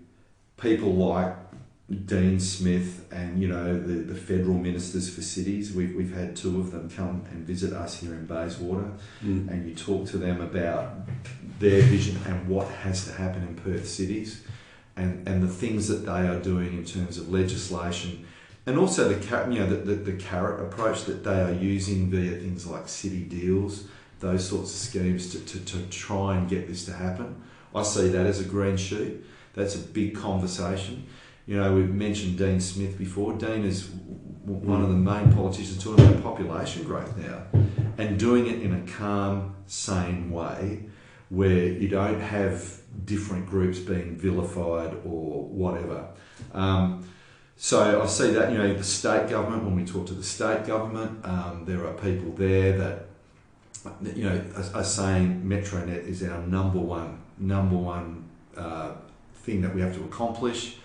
people like Dean Smith and the federal ministers for cities, we've had two of them come and visit us here in Bayswater, and you talk to them about their vision and what has to happen in Perth cities, and the things that they are doing in terms of legislation, and also the carrot approach that they are using via things like city deals, those sorts of schemes to try and get this to happen. I see that as a green shoot. That's a big conversation. We've mentioned Dean Smith before. Dean is one of the main politicians talking about population growth now, and doing it in a calm, sane way where you don't have different groups being vilified or whatever. So I see that, the state government, when we talk to the state government, there are people there that, are saying Metronet is our number one thing that we have to accomplish.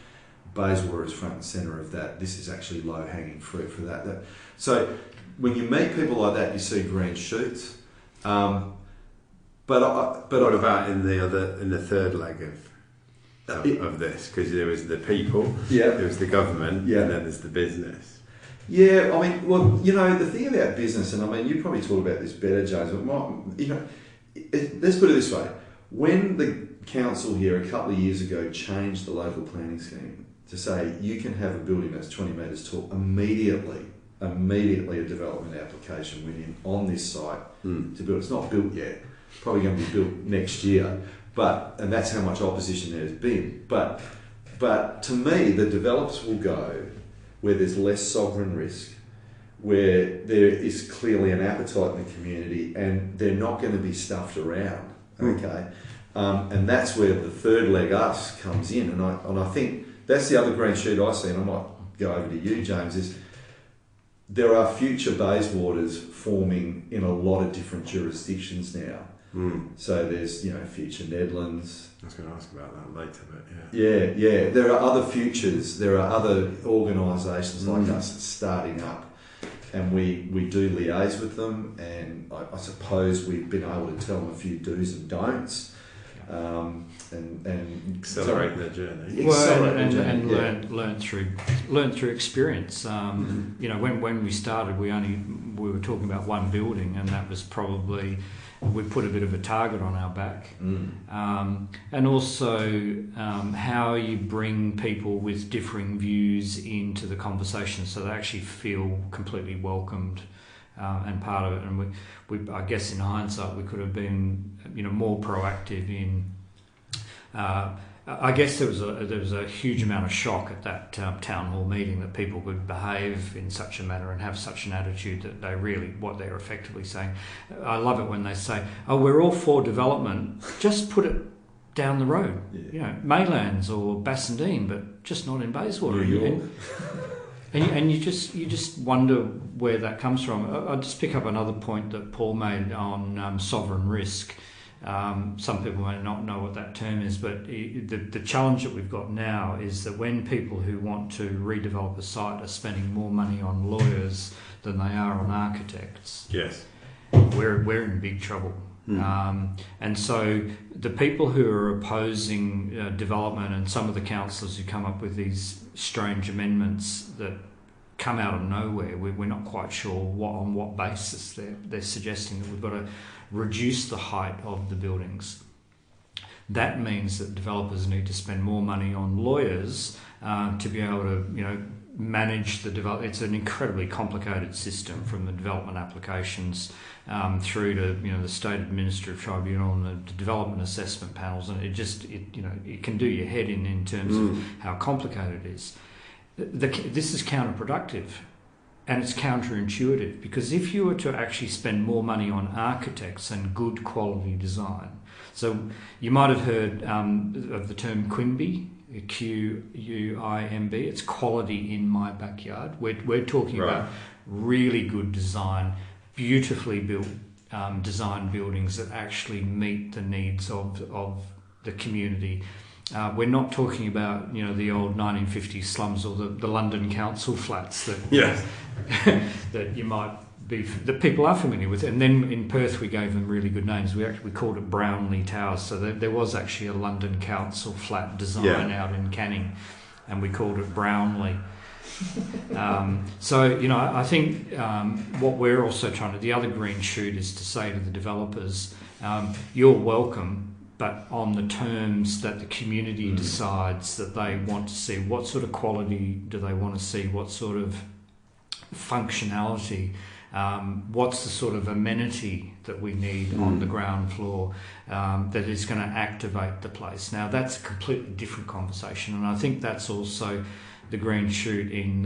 Bayswater is front and centre of that. This is actually low-hanging fruit for that. So when you meet people like that, you see green shoots. But what about in the third leg of this? Because there was the people, there was the government, and then there's the business. Yeah, I mean, well, the thing about business, and I mean, you probably talk about this better, James, but let's put it this way. When the council here a couple of years ago changed the local planning scheme to say you can have a building that's 20 metres tall, immediately a development application went in on this site to build. It's not built yet, probably going to be built next year, and that's how much opposition there has been. But to me, the developers will go where there's less sovereign risk, where there is clearly an appetite in the community, and they're not going to be stuffed around, okay? And that's where the third leg, us, comes in. And I think that's the other green shoot I see, and I might go over to you, James, is there are future Bayswaters forming in a lot of different jurisdictions now. So there's, Future Nedlands. I was going to ask about that later, but yeah. There are other futures. There are other organisations like us starting up, and we do liaise with them, and I suppose we've been able to tell them a few do's and don'ts. And accelerate their journey. Learn through experience. When we started, we were talking about one building, and that was probably, we put a bit of a target on our back. And also how you bring people with differing views into the conversation so they actually feel completely welcomed and part of it. And we I guess in hindsight we could have been more proactive in. I guess there was a huge amount of shock at that town hall meeting that people would behave in such a manner and have such an attitude that what they're effectively saying. I love it when they say, "Oh, we're all for development. Just put it down the road, Maylands or Bassendean, but just not in Bayswater." And you just wonder where that comes from. I'll just pick up another point that Paul made on sovereign risk. Some people may not know what that term is, but the challenge that we've got now is that when people who want to redevelop a site are spending more money on lawyers than they are on architects, we're in big trouble. And so the people who are opposing development, and some of the councillors who come up with these strange amendments that come out of nowhere, we're not quite sure on what basis they're suggesting that we've got to reduce the height of the buildings. that means that developers need to spend more money on lawyers to be able to, manage the development. It's an incredibly complicated system, from the development applications through to the state administrative tribunal and the development assessment panels, and it can do your head in terms of how complicated it is. This is counterproductive. And it's counterintuitive, because if you were to actually spend more money on architects and good quality design, so you might have heard of the term QUIMBY, QUIMB. It's quality in my backyard. We're talking about really good design, beautifully built design buildings that actually meet the needs of the community. We're not talking about the old 1950s slums or the London council flats that that you might be, that people are familiar with. And then in Perth we gave them really good names. We called it Brownlee Towers. So there was actually a London council flat design out in Canning, and we called it Brownlee. I think what we're also trying to, the other green shoot is to say to the developers, you're welcome, but on the terms that the community decides that they want to see. What sort of quality do they want to see? What sort of functionality? What's the sort of amenity that we need on the ground floor that is going to activate the place? Now, that's a completely different conversation, and I think that's also the green shoot in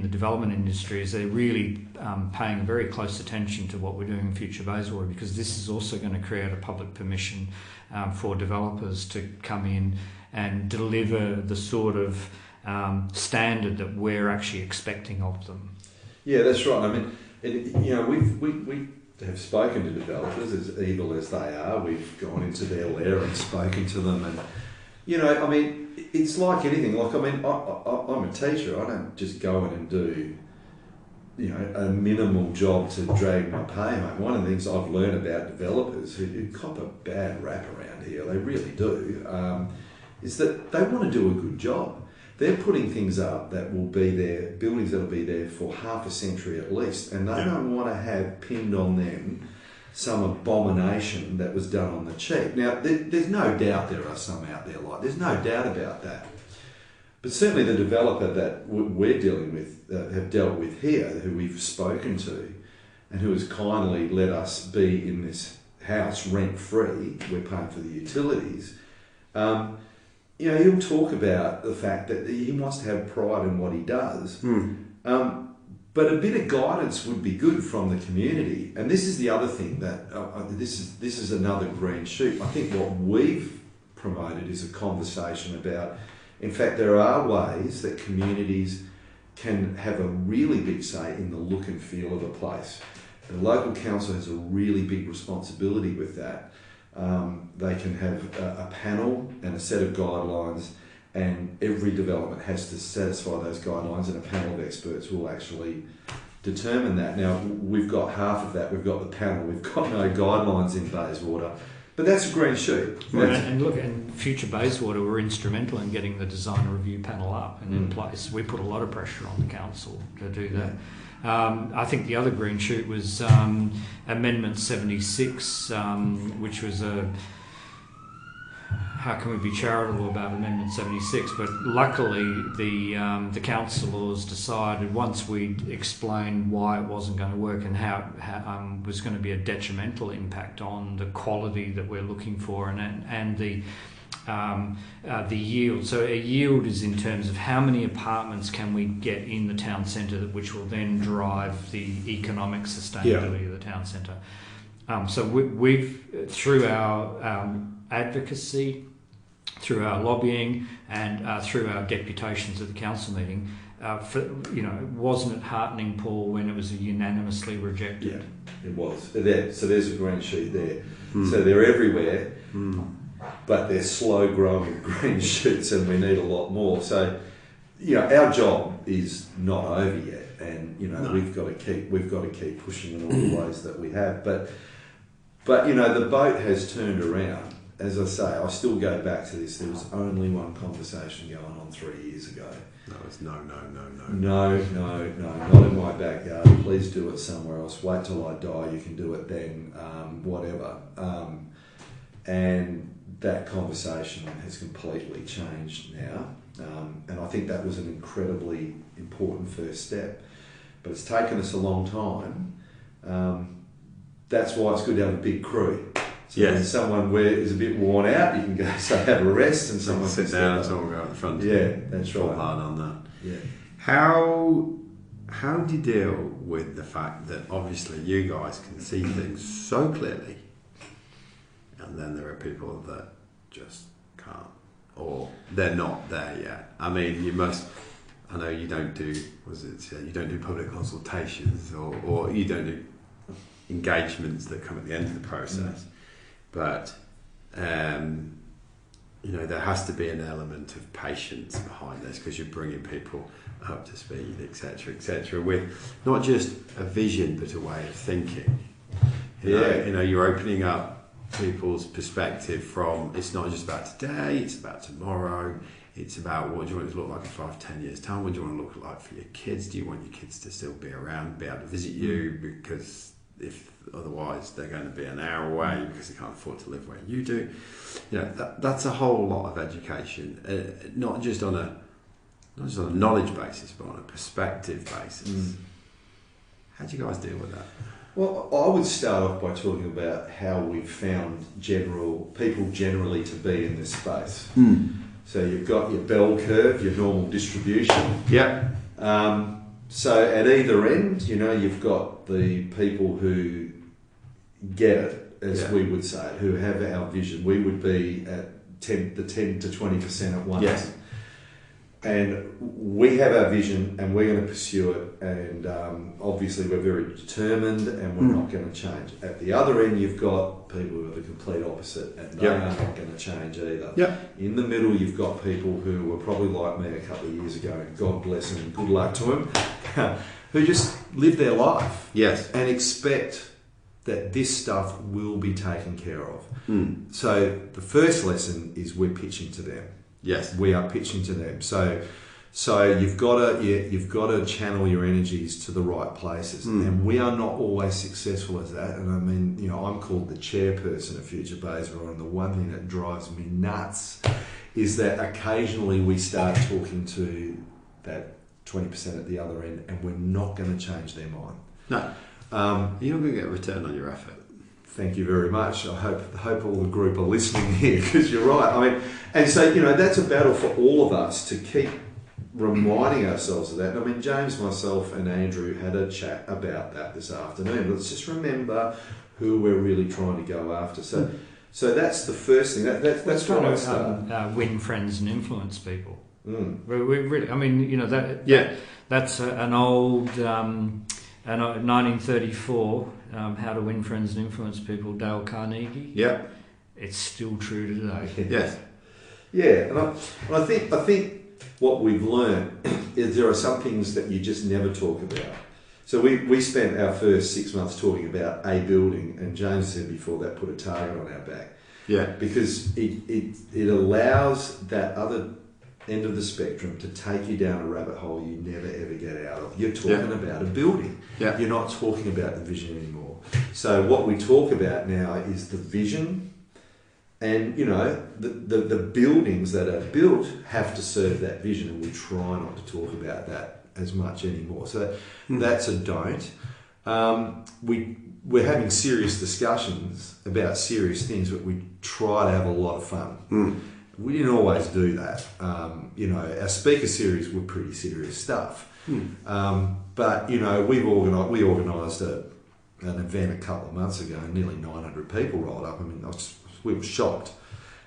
the development industry, is they're really paying very close attention to what we're doing in Future Bayswater, because this is also going to create a public permission for developers to come in and deliver the sort of standard that we're actually expecting of them. Yeah, that's right. I mean, we have spoken to developers, as evil as they are. We've gone into their lair and spoken to them, and it's like anything. I'm a teacher. I don't just go in and do a minimal job to drag my pay home. One of the things I've learned about developers who cop a bad rap around here, they really do, is that they want to do a good job. They're putting things up that will be there, buildings that will be there for half a century at least, and they don't want to have pinned on them some abomination that was done on the cheap. Now, there's no doubt there are some out there there's no doubt about that. But certainly the developer that we're dealing with, have dealt with here, who we've spoken to, and who has kindly let us be in this house rent-free, we're paying for the utilities, he'll talk about the fact that he wants to have pride in what he does. But a bit of guidance would be good from the community. And this is the other thing that, this is another green shoot. I think what we've promoted is a conversation about, in fact, there are ways that communities can have a really big say in the look and feel of a place. The local council has a really big responsibility with that. They can have a panel and a set of guidelines, and every development has to satisfy those guidelines, and a panel of experts will actually determine that. Now, we've got half of that. We've got the panel. We've got no guidelines in Bayswater. But that's a green shoot. And Future Bayswater were instrumental in getting the design review panel up and in place. We put a lot of pressure on the council to do that. I think the other green shoot was Amendment 76, which was how can we be charitable about Amendment 76? But luckily, the councillors decided, once we explained why it wasn't going to work and how was going to be a detrimental impact on the quality that we're looking for and the yield. So a yield is in terms of how many apartments can we get in the town centre, which will then drive the economic sustainability of the town centre. So we've through our advocacy, through our lobbying, and through our deputations at the council meeting, wasn't it heartening, Paul, when it was unanimously rejected? Yeah, it was. So there's a green shoot there. So they're everywhere, but they're slow-growing green shoots, and we need a lot more. So, our job is not over yet, and we've got to keep pushing in all the ways that we have. But the boat has turned around. As I say, I still go back to this. There was only one conversation going on 3 years ago. No, it's no. No, not in my backyard. Please do it somewhere else. Wait till I die. You can do it then. Whatever. and that conversation has completely changed now. And I think that was an incredibly important first step. But it's taken us a long time. That's why it's good to have a big crew. So when someone is a bit worn out, you can go say have a rest, and someone sit down and someone go out the front. Yeah, that's right. Hard on that. Yeah. How do you deal with the fact that obviously you guys can see things so clearly, and then there are people that just can't, or they're not there yet? I mean, you must. I know you don't do. You don't do public consultations, or you don't do engagements that come at the end of the process. But there has to be an element of patience behind this, because you're bringing people up to speed, etc., with not just a vision but a way of thinking. You're opening up people's perspective from, it's not just about today, it's about tomorrow. It's about, what do you want it to look like in 5-10 years time? What do you want to look like for your kids? Do you want your kids to still be around, be able to visit you? Because if otherwise they're going to be an hour away because they can't afford to live where you do. That's a whole lot of education, not just on a knowledge basis, but on a perspective basis. How do you guys deal with that? Well, I would start off by talking about how we've found people generally to be in this space. So you've got your bell curve, your normal distribution. Yeah. So at either end, you've got the people who get it, as we would say, who have our vision. We would be at the 10 to 20% at once. Yes. And we have our vision and we're going to pursue it, and obviously we're very determined and we're not going to change. At the other end, you've got people who are the complete opposite, and they are not going to change either. Yep. In the middle, you've got people who were probably like me a couple of years ago, and God bless them and good luck to them, who just live their life and expect that this stuff will be taken care of. So the first lesson is we're pitching to them. Yes, we are pitching to them. So you've got to channel your energies to the right places, and we are not always successful at that. And I mean, I'm called the chairperson of Future Bayswater, and the one thing that drives me nuts is that occasionally we start talking to that 20% at the other end, and we're not going to change their mind. No, you're not going to get a return on your effort. Thank you very much. I hope all the group are listening here, because you're right. I mean, and so that's a battle for all of us to keep reminding ourselves of that. And I mean, James, myself, and Andrew had a chat about that this afternoon. Let's just remember who we're really trying to go after. So that's the first thing. That's trying where I start. Win friends and influence people. We really, I mean, that's an old 1934. How to Win Friends and Influence People, Dale Carnegie. Yeah, it's still true today. Yes. Yeah, and I think what we've learned is there are some things that you just never talk about. So we spent our first 6 months talking about a building, and James said before that put a target on our back. Yeah, because it allows that other end of the spectrum to take you down a rabbit hole you never ever get out of. You're talking about a building. Yeah. You're not talking about the vision anymore. So what we talk about now is the vision, and the buildings that are built have to serve that vision, and we try not to talk about that as much anymore. So that's a don't. We're having serious discussions about serious things, but we try to have a lot of fun. We didn't always do that. Our speaker series were pretty serious stuff. But we organised an event a couple of months ago, and nearly 900 people rolled up. I mean, we were shocked,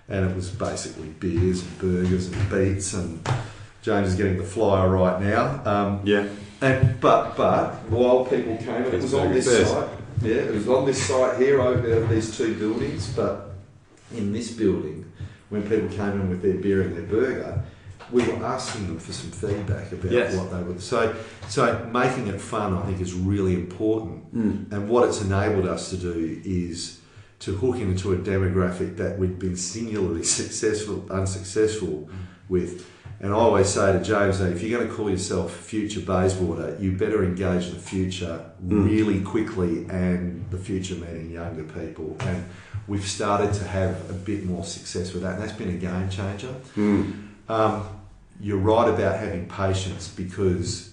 and it was basically beers and burgers and beats. And James is getting the flyer right now. But while people came, it was on this site. Yeah, it was on this site here over these two buildings. But in this building, when people came in with their beer and their burger, we were asking them for some feedback about what they would. So making it fun, I think, is really important. And what it's enabled us to do is to hook into a demographic that we've been singularly unsuccessful with. And I always say to James, if you're going to call yourself Future Bayswater, you better engage the future really quickly, and the future meaning younger people. And we've started to have a bit more success with that, and that's been a game changer. You're right about having patience because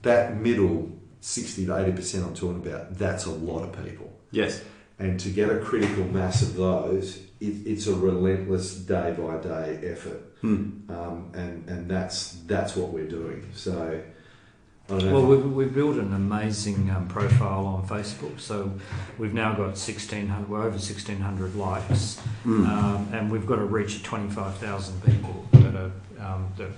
that middle 60 to 80% I'm talking about, that's a lot of people. Yes. And to get a critical mass of those, it's a relentless day-by-day effort. And that's what we're doing. So, I don't know. Well, we've built an amazing profile on Facebook. So we've now got 1,600, we're over 1,600 likes. And we've got to reach 25,000 people that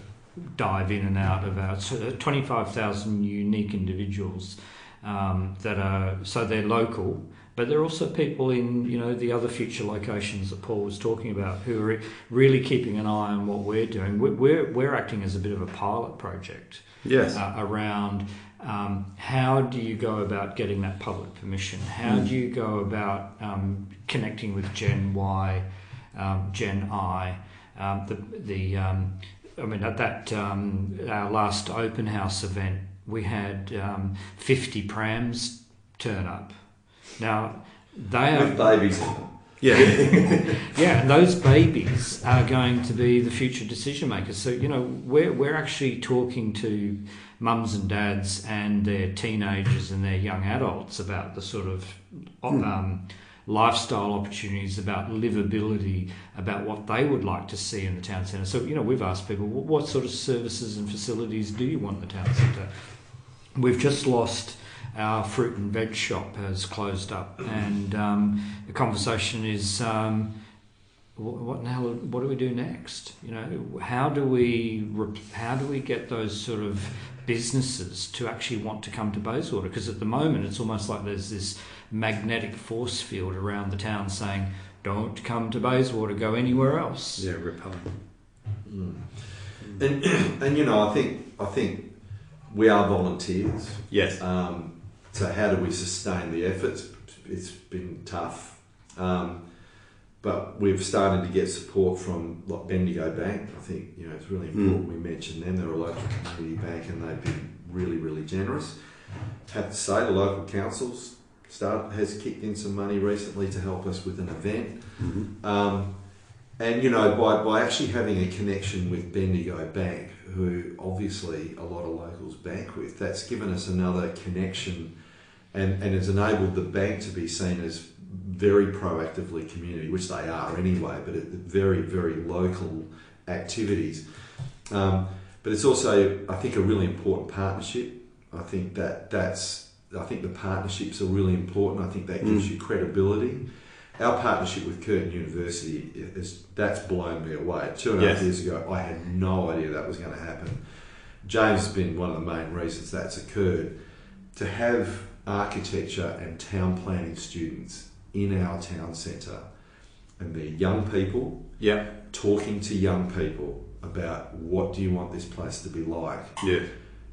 dive in and out of our 25,000 unique individuals that are, so they're local, but they're also people in, you know, the other future locations that Paul was talking about who are really keeping an eye on what we're doing. We're acting as a bit of a pilot project. Yes. Around how do you go about getting that public permission? How do you go about connecting with Gen Y, Gen I? I mean, at that our last open house event, we had 50 prams turn up. Now, they are with babies in them. Yeah. yeah, and those babies are going to be the future decision makers. So, you know, we're actually talking to mums and dads and their teenagers and their young adults about the sort of lifestyle opportunities, about livability, about what they would like to see in the town centre. So, you know, we've asked people, what sort of services and facilities do you want in the town centre? We've just lost our fruit and veg shop has closed up, and the conversation is, what do we do next? You know, how do we get those sort of businesses to actually want to come to Bayswater? Because at the moment, it's almost like there's this magnetic force field around the town saying, "Don't come to Bayswater, go anywhere else." Yeah, repelling. And you know, I think we are volunteers. Yes. So how do we sustain the efforts? It's been tough, but we've started to get support from like Bendigo Bank. I think, you know, it's really important we mention them. They're a local community bank and they've been really, really generous. Have to say, the local councils has kicked in some money recently to help us with an event. And, you know, by actually having a connection with Bendigo Bank, who obviously a lot of locals bank with, that's given us another connection and has enabled the bank to be seen as very proactively community, which they are anyway, but very, very local activities. But it's also, I think, a really important partnership. I think I think the partnerships are really important. I think that gives you credibility. Our partnership with Curtin University, that's blown me away. 2.5 years ago, I had no idea that was going to happen. James has been one of the main reasons that's occurred. To have architecture and town planning students in our town centre, and they're young people, talking to young people about what do you want this place to be like. Yeah.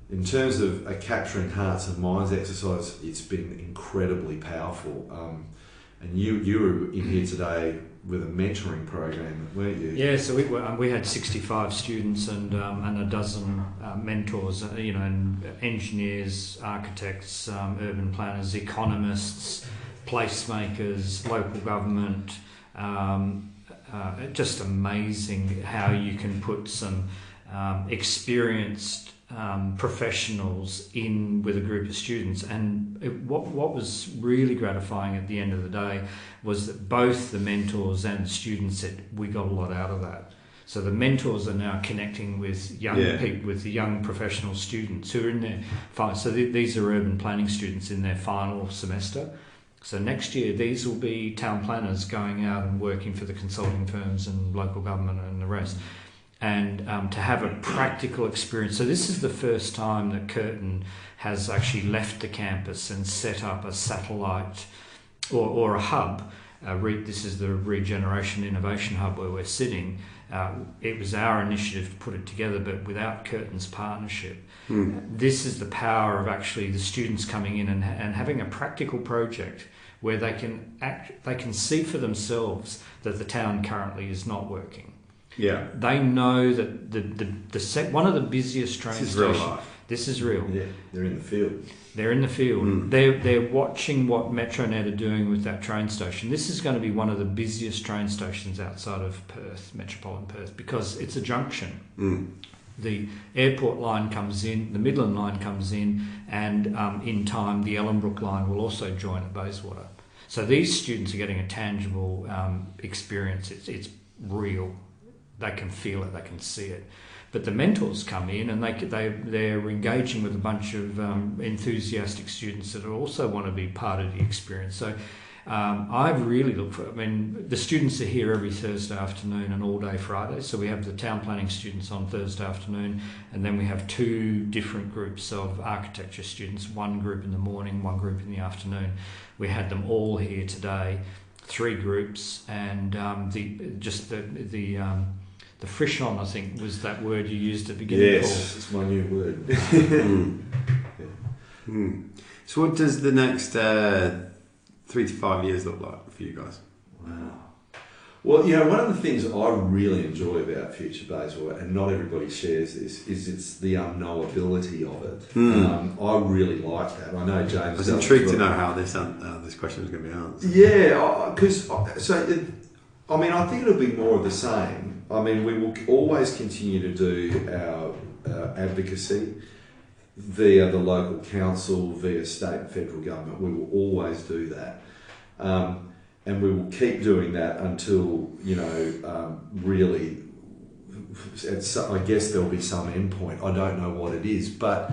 In terms of a capturing hearts and minds exercise, it's been incredibly powerful. And you were in here today with a mentoring program, weren't you? Yeah, so we had 65 students and a dozen mentors, you know, and engineers, architects, urban planners, economists, placemakers, local government. Just amazing how you can put some experienced professionals in with a group of students, and what was really gratifying at the end of the day was that both the mentors and the students said we got a lot out of that. So the mentors are now connecting with young people, with the young professional students who are in their final. So these are urban planning students in their final semester. So next year these will be town planners going out and working for the consulting firms and local government and the rest. And to have a practical experience. So this is the first time that Curtin has actually left the campus and set up a satellite or a hub. This is the Regeneration Innovation Hub where we're sitting. It was our initiative to put it together, but without Curtin's partnership. This is the power of actually the students coming in and having a practical project where they can see for themselves that the town currently is not working. Yeah. They know that one of the busiest train This is real stations. life. This is real. Yeah, they're in the field. They're in the field. They're watching what Metronet are doing with that train station. This is going to be one of the busiest train stations outside of Perth, metropolitan Perth, because it's a junction. The airport line comes in, the Midland line comes in, and in time the Ellenbrook line will also join at Bayswater. So these students are getting a tangible experience. It's real. They can feel it. They can see it. But the mentors come in and they're engaging with a bunch of enthusiastic students that also want to be part of the experience. So I've really looked for, the students are here every Thursday afternoon and all day Friday. So we have the town planning students on Thursday afternoon, and then we have 2 different groups of architecture students, one group in the morning, one group in the afternoon. We had them all here today, 3 groups, and the frisson, I think, was that word you used at the beginning. Yes, it's my new word. So what does the next 3 to 5 years look like for you guys? Wow. Well, one of the things I really enjoy about Future Bayswater, and not everybody shares this, is it's the unknowability of it. I really like that. I know James. I was intrigued to know how this question was going to be answered. Yeah, because I think it'll be more of the same. We will always continue to do our advocacy via the local council, via state and federal government. We will always do that. And we will keep doing that until, really, I guess there'll be some end point. I don't know what it is, but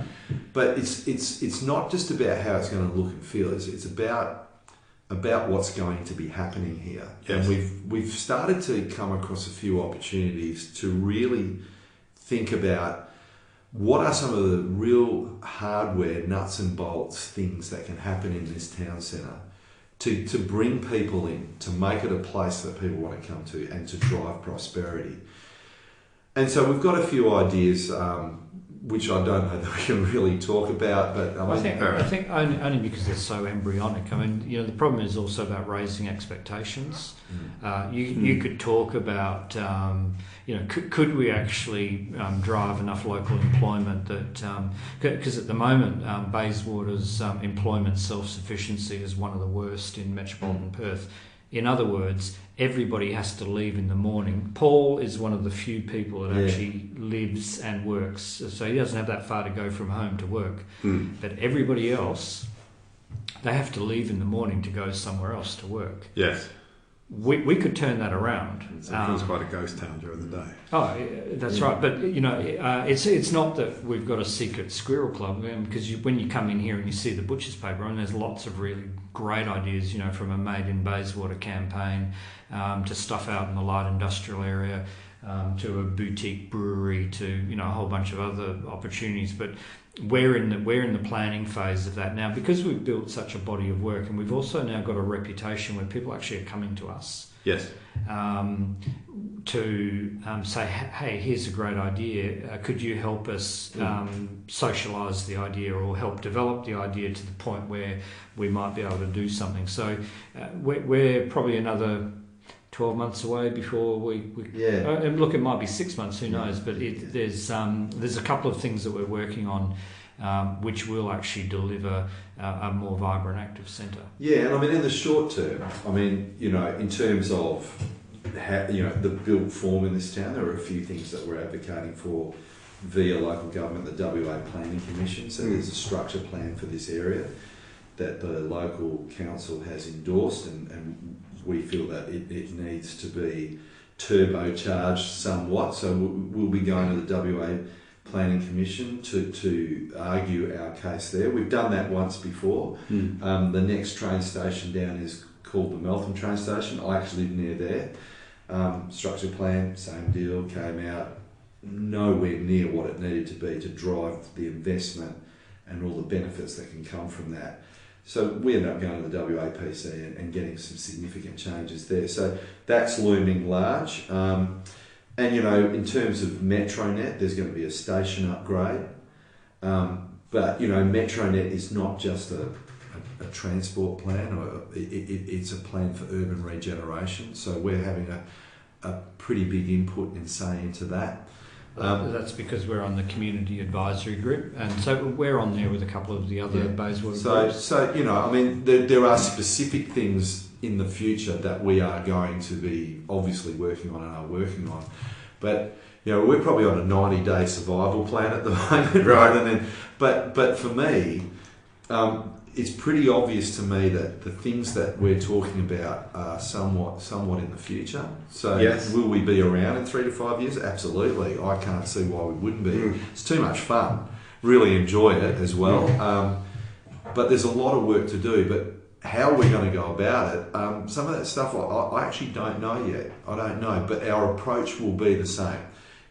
it's not just about how it's going to look and feel. It's about what's going to be happening here. Yes. And we've started to come across a few opportunities to really think about what are some of the real hardware, nuts and bolts things that can happen in this town centre to bring people in, to make it a place that people want to come to and to drive prosperity. And so we've got a few ideas, which I don't know that we can really talk about, but I think only because they're so embryonic. The problem is also about raising expectations. You could talk about, could we actually drive enough local employment that, because at the moment Bayswater's employment self-sufficiency is one of the worst in metropolitan Perth. In other words, everybody has to leave in the morning. Paul is one of the few people that actually lives and works, so he doesn't have that far to go from home to work. But everybody else, they have to leave in the morning to go somewhere else to work. Yes. We could turn that around. It becomes quite a ghost town during the day. Oh, that's right. But it's not that we've got a secret squirrel club, because when you come in here and you see the butcher's paper, and there's lots of really great ideas, from a Made in Bayswater campaign to stuff out in the light industrial area, to a boutique brewery, to a whole bunch of other opportunities. But we're in the planning phase of that now, because we've built such a body of work, and we've also now got a reputation where people actually are coming to us. Yes. To say, hey, here's a great idea. Could you help us socialise the idea, or help develop the idea to the point where we might be able to do something? So we're probably another 12 months away before we and look, it might be 6 months, who knows, but there's a couple of things that we're working on which will actually deliver a more vibrant, active centre. Yeah, and in the short term, in terms of how, the built form in this town, there are a few things that we're advocating for via local government, the WA Planning Commission. So there's a structure plan for this area that the local council has endorsed, and we feel that it needs to be turbocharged somewhat. So we'll be going to the WA Planning Commission to argue our case there. We've done that once before. The next train station down is called the Meltham train station. I actually live near there. Structure plan, same deal, came out nowhere near what it needed to be to drive the investment and all the benefits that can come from that. So we ended up going to the WAPC and getting some significant changes there. So that's looming large. And, in terms of Metronet, there's going to be a station upgrade. But, Metronet is not just a transport plan, or it's a plan for urban regeneration. So we're having a pretty big input in say into that. That's because we're on the community advisory group, and so we're on there with a couple of the other Bayswater groups. So I mean, there are specific things in the future that we are going to be obviously working on and are working on, but we're probably on a 90-day survival plan at the moment, right? But for me, it's pretty obvious to me that the things that we're talking about are somewhat in the future. So will we be around in 3 to 5 years? Absolutely. I can't see why we wouldn't be. It's too much fun. Really enjoy it as well. But there's a lot of work to do. But how we're going to go about it, some of that stuff I actually don't know yet. I don't know. But our approach will be the same.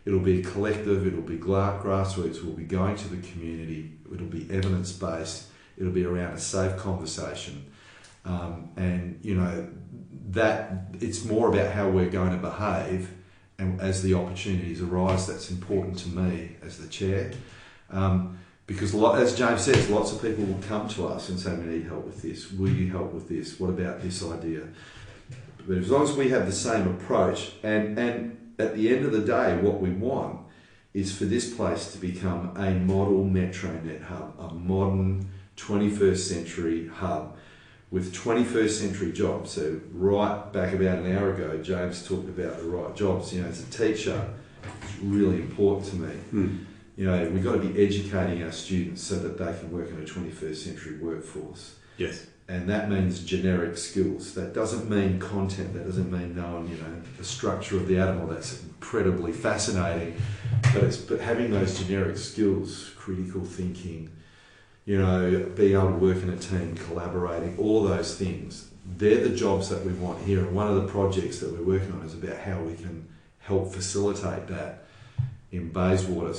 It'll be collective. It'll be grassroots. We'll be going to the community. It'll be evidence-based. It'll be around a safe conversation, and that it's more about how we're going to behave, and as the opportunities arise, that's important to me as the chair, because as James says, lots of people will come to us and say, we need help with this. Will you help with this? What about this idea? But as long as we have the same approach, and at the end of the day, what we want is for this place to become a model MetroNet hub, a modern 21st century hub with 21st century jobs. So right back about an hour ago, James talked about the right jobs. As a teacher, it's really important to me. We've got to be educating our students so that they can work in a 21st century workforce. Yes. And that means generic skills. That doesn't mean content. That doesn't mean knowing, the structure of the atom. Well, that's incredibly fascinating. But having those generic skills, critical thinking, being able to work in a team, collaborating, all those things, they're the jobs that we want here. And one of the projects that we're working on is about how we can help facilitate that in Bayswater.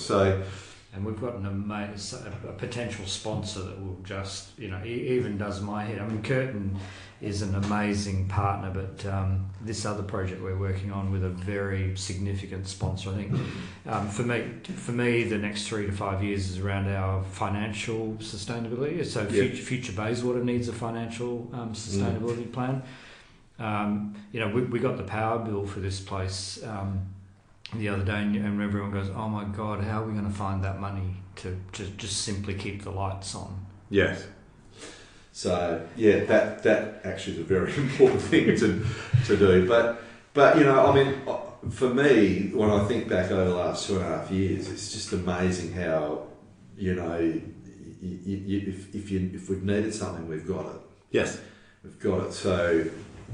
And we've got a potential sponsor that will just, even does my head. I mean, Curtin is an amazing partner, but this other project we're working on with a very significant sponsor, I think, for me, the next 3 to 5 years is around our financial sustainability. So Future Bayswater needs a financial sustainability plan. We got the power bill for this place the other day, and everyone goes, oh my God, how are we going to find that money to just simply keep the lights on? Yes. So that actually is a very important thing to do. But for me, when I think back over the last 2.5 years, it's just amazing how if we've needed something, we've got it. Yes, we've got it. So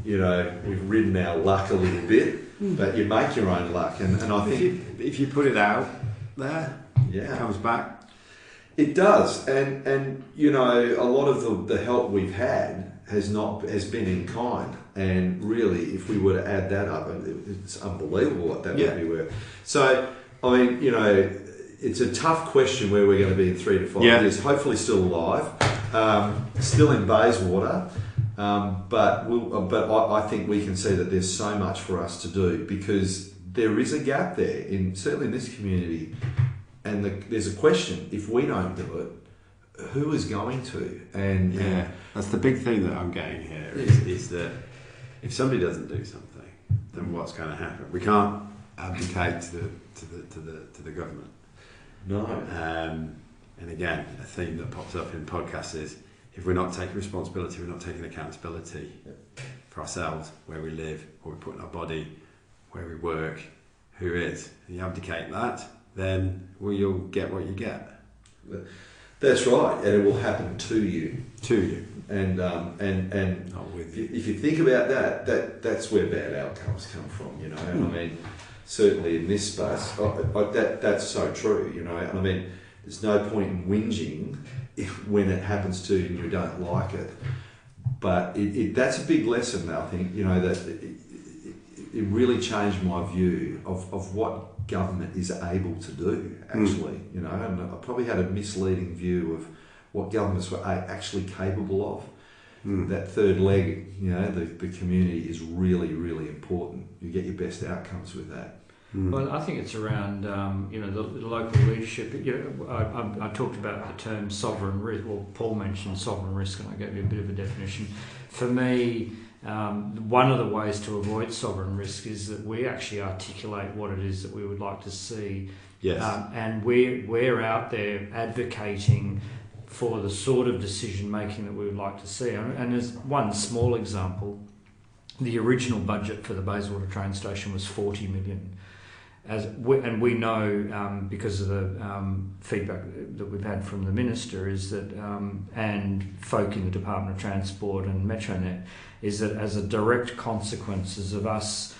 we've ridden our luck a little bit. But you make your own luck, and I think if you put it out there, it comes back. It does, and a lot of the help we've had has been in kind, and really, if we were to add that up, it's unbelievable what that would be worth. So, it's a tough question where we're going to be in 3 to 5 years. Hopefully, still alive, still in Bayswater. But I think we can see that there's so much for us to do, because there is a gap there, certainly in this community, and there's a question: if we don't do it, who is going to? And that's the big thing that I'm getting here is that if somebody doesn't do something, then what's going to happen? We can't abdicate to the government. No. And again, a theme that pops up in podcasts is, if we're not taking responsibility, we're not taking accountability for ourselves, where we live, what we put in our body, where we work, who is. And you abdicate that, then you'll get what you get. That's right, and it will happen to you. To you. And not with you. If you think about that's where bad outcomes come from, And I mean, certainly in this space, that's so true, And there's no point in whinging when it happens to you and you don't like it. But that's a big lesson, I think, that it really changed my view of what government is able to do, actually, and I probably had a misleading view of what governments were actually capable of. That third leg, the community is really, really important. You get your best outcomes with that. Well, I think it's around, the local leadership. I talked about the term sovereign risk. Well, Paul mentioned sovereign risk, and I gave you a bit of a definition. For me, one of the ways to avoid sovereign risk is that we actually articulate what it is that we would like to see. Yes. And we're out there advocating for the sort of decision making that we would like to see. And as one small example, the original budget for the Bayswater train station was 40 million. And we know, because of the feedback that we've had from the Minister, is that, and folk in the Department of Transport and Metronet, is that as a direct consequences of us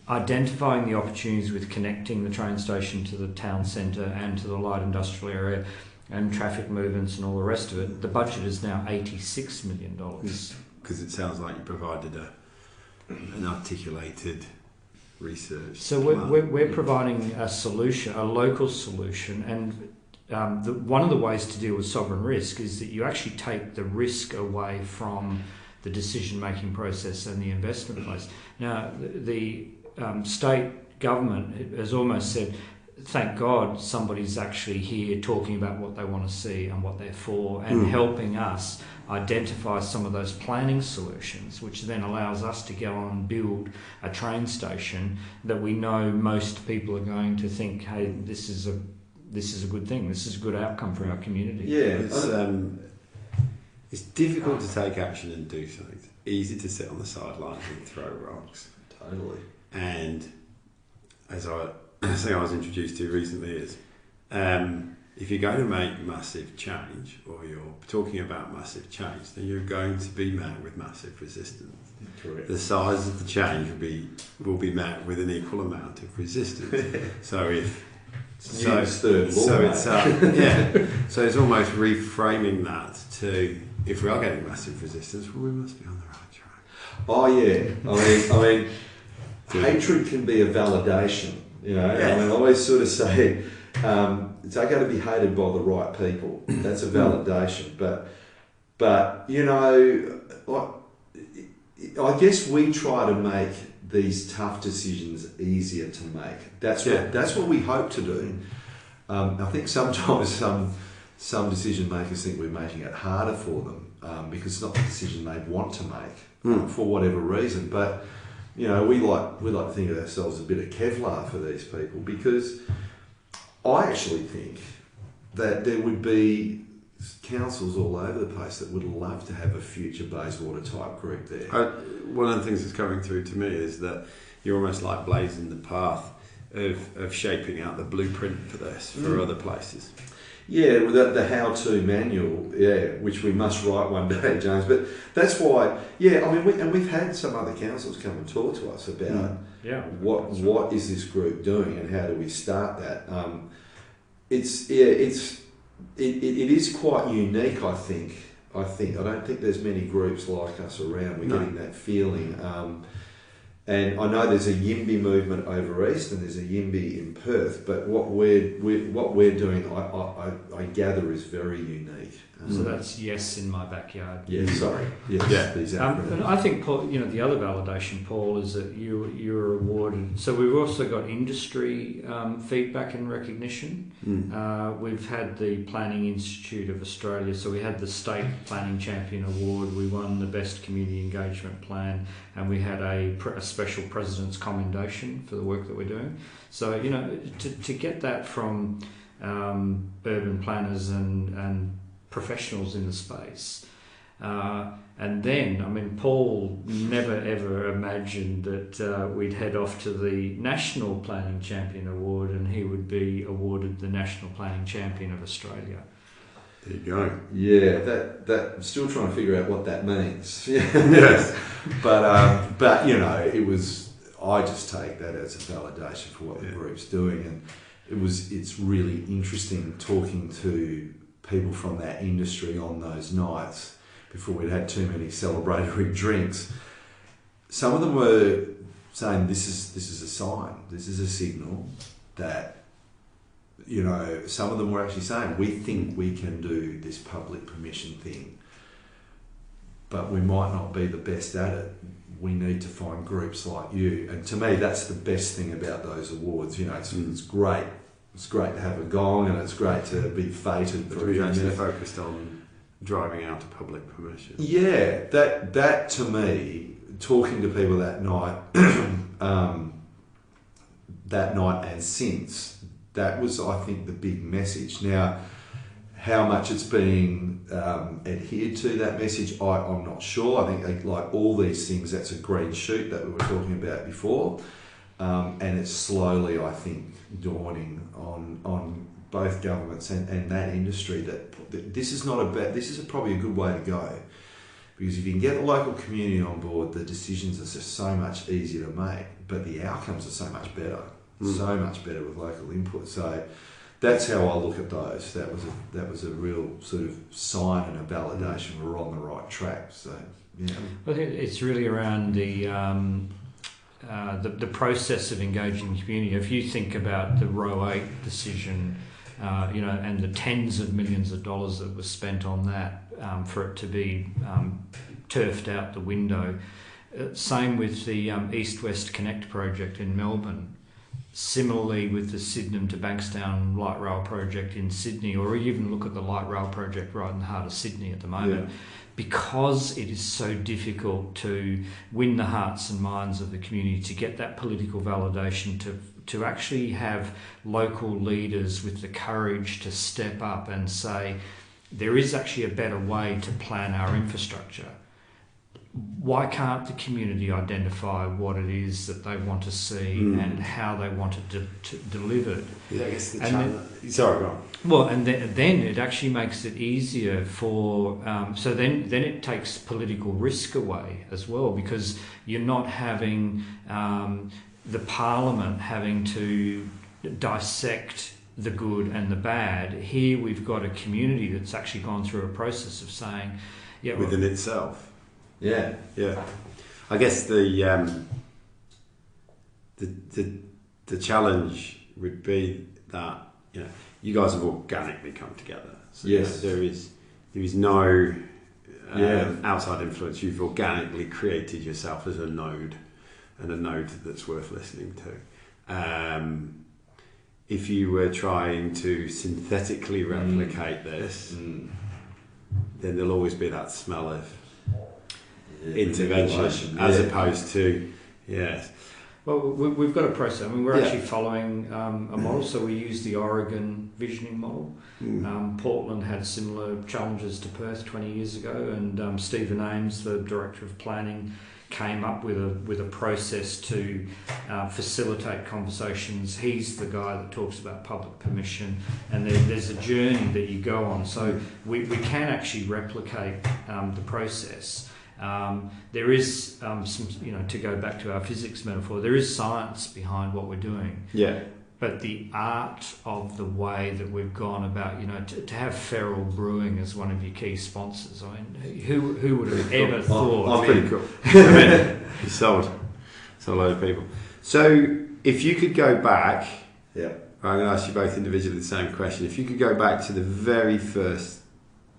identifying the opportunities with connecting the train station to the town centre and to the light industrial area and traffic movements and all the rest of it, the budget is now $86 million. Because it sounds like you provided an articulated research. So we're providing a solution, a local solution, and one of the ways to deal with sovereign risk is that you actually take the risk away from the decision-making process and the investment place. Now, the state government has almost said, thank God somebody's actually here talking about what they want to see and what they're for, and helping us identify some of those planning solutions, which then allows us to go on and build a train station that we know most people are going to think, hey, this is a good thing, this is a good outcome for our community. Yeah, it's difficult to take action and do something. It's easy to sit on the sidelines and throw rocks. Totally. And as I was introduced to recently is, if you're going to make massive change, or you're talking about massive change, then you're going to be met with massive resistance. Correct. The size of the change will be met with an equal amount of resistance. So it's almost reframing that to, if we are getting massive resistance, well, we must be on the right track. Oh yeah, I mean, hatred can be a validation. You know, I mean, I always sort of say it's okay to be hated by the right people. That's a validation. But you know, I guess we try to make these tough decisions easier to make. That's what we hope to do. I think sometimes some decision makers think we're making it harder for them because it's not the decision they want to make for whatever reason. But you know, we like to think of ourselves as a bit of Kevlar for these people, because I actually think that there would be councils all over the place that would love to have a Future Bayswater type group there. One of the things that's coming through to me is that you're almost like blazing the path of shaping out the blueprint for this for other places. Yeah, the how-to manual, which we must write one day, James. But that's why, I mean, we've had some other councils come and talk to us about what is this group doing and how do we start that. It is quite unique, I think. I don't think there's many groups like us around. We're getting that feeling. And I know there's a Yimby movement over east, and there's a Yimby in Perth. But what we're doing, I gather, is very unique. So that's yes in my backyard. Yeah, sorry. Yes, exactly. And I think, Paul, you know, the other validation, Paul, is that you're awarded. So we've also got industry feedback and recognition. We've had the Planning Institute of Australia. So we had the State Planning Champion Award. We won the Best Community Engagement Plan, and we had a special President's Commendation for the work that we're doing. So, you know, to get that from urban planners and professionals in the space. And then, I mean, Paul never ever imagined that we'd head off to the National Planning Champion Award and he would be awarded the National Planning Champion of Australia. There you go. Yeah, that I'm still trying to figure out what that means. Yes. But you know, I just take that as a validation for what the group's doing, and it's really interesting talking to people from that industry on those nights before we'd had too many celebratory drinks. Some of them were saying this is a sign, this is a signal that, you know, some of them were actually saying we think we can do this public permission thing, but we might not be the best at it. We need to find groups like you. And to me, that's the best thing about those awards. You know, it's great. It's great to have a gong, and it's great to be feted. But we've actually focused on driving out of public permission. Yeah, that to me, talking to people that night, and since, that was, I think, the big message. Now, how much it's being adhered to, that message, I'm not sure. I think, like all these things, that's a green shoot that we were talking about before, and it's slowly, I think, dawning on both governments and that industry that this is probably a good way to go, because if you can get the local community on board, the decisions are just so much easier to make, but the outcomes are so much better with local input. So that's how I look at those. That was a real sort of sign and a validation we're on the right track. So yeah, I think it's really around the process of engaging the community. If you think about the Row 8 decision, and the tens of millions of dollars that was spent on that for it to be turfed out the window. Same with the East-West Connect project in Melbourne. Similarly with the Sydenham to Bankstown light rail project in Sydney, or even look at the light rail project right in the heart of Sydney at the moment. Yeah. Because it is so difficult to win the hearts and minds of the community, to get that political validation, to actually have local leaders with the courage to step up and say, there is actually a better way to plan our infrastructure. Why can't the community identify what it is that they want to see and how they want it to delivered? Yeah, I guess the challenge. Sorry, go on. Well, and then it actually makes it easier for. So then it takes political risk away as well, because you're not having the Parliament having to dissect the good and the bad. Here we've got a community that's actually gone through a process of saying, yeah, within itself. Yeah. I guess the challenge would be that you guys have organically come together. So yes. There is no outside influence. You've organically created yourself as a node, and a node that's worth listening to. If you were trying to synthetically replicate this, then there'll always be that smell of intervention, as opposed to Well, we've got a process. I mean, we're actually following a model. So we use the Oregon visioning model. Portland had similar challenges to Perth 20 years ago, and Stephen Ames, the director of planning, came up with a process to facilitate conversations. He's the guy that talks about public permission, and there's a journey that you go on. So we can actually replicate the process. There is some, to go back to our physics metaphor, there is science behind what we're doing. Yeah. But the art of the way that we've gone about, to have Feral Brewing as one of your key sponsors, I mean, who would have ever thought? Pretty cool. You sold a lot of people. So if you could go back, I'm going to ask you both individually the same question. If you could go back to the very first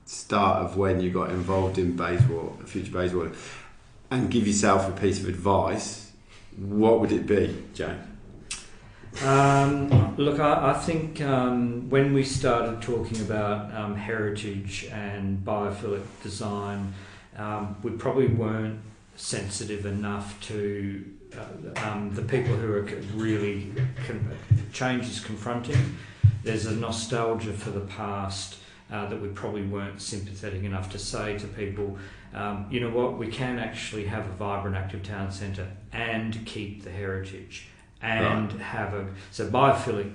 start of when you got involved in Bayswater, Future Bayswater, and give yourself a piece of advice, what would it be, Jane? Look, I think when we started talking about heritage and biophilic design, we probably weren't sensitive enough to the people who are really change is confronting. There's a nostalgia for the past that we probably weren't sympathetic enough to say to people, you know what, we can actually have a vibrant active town centre and keep the heritage. And so biophilic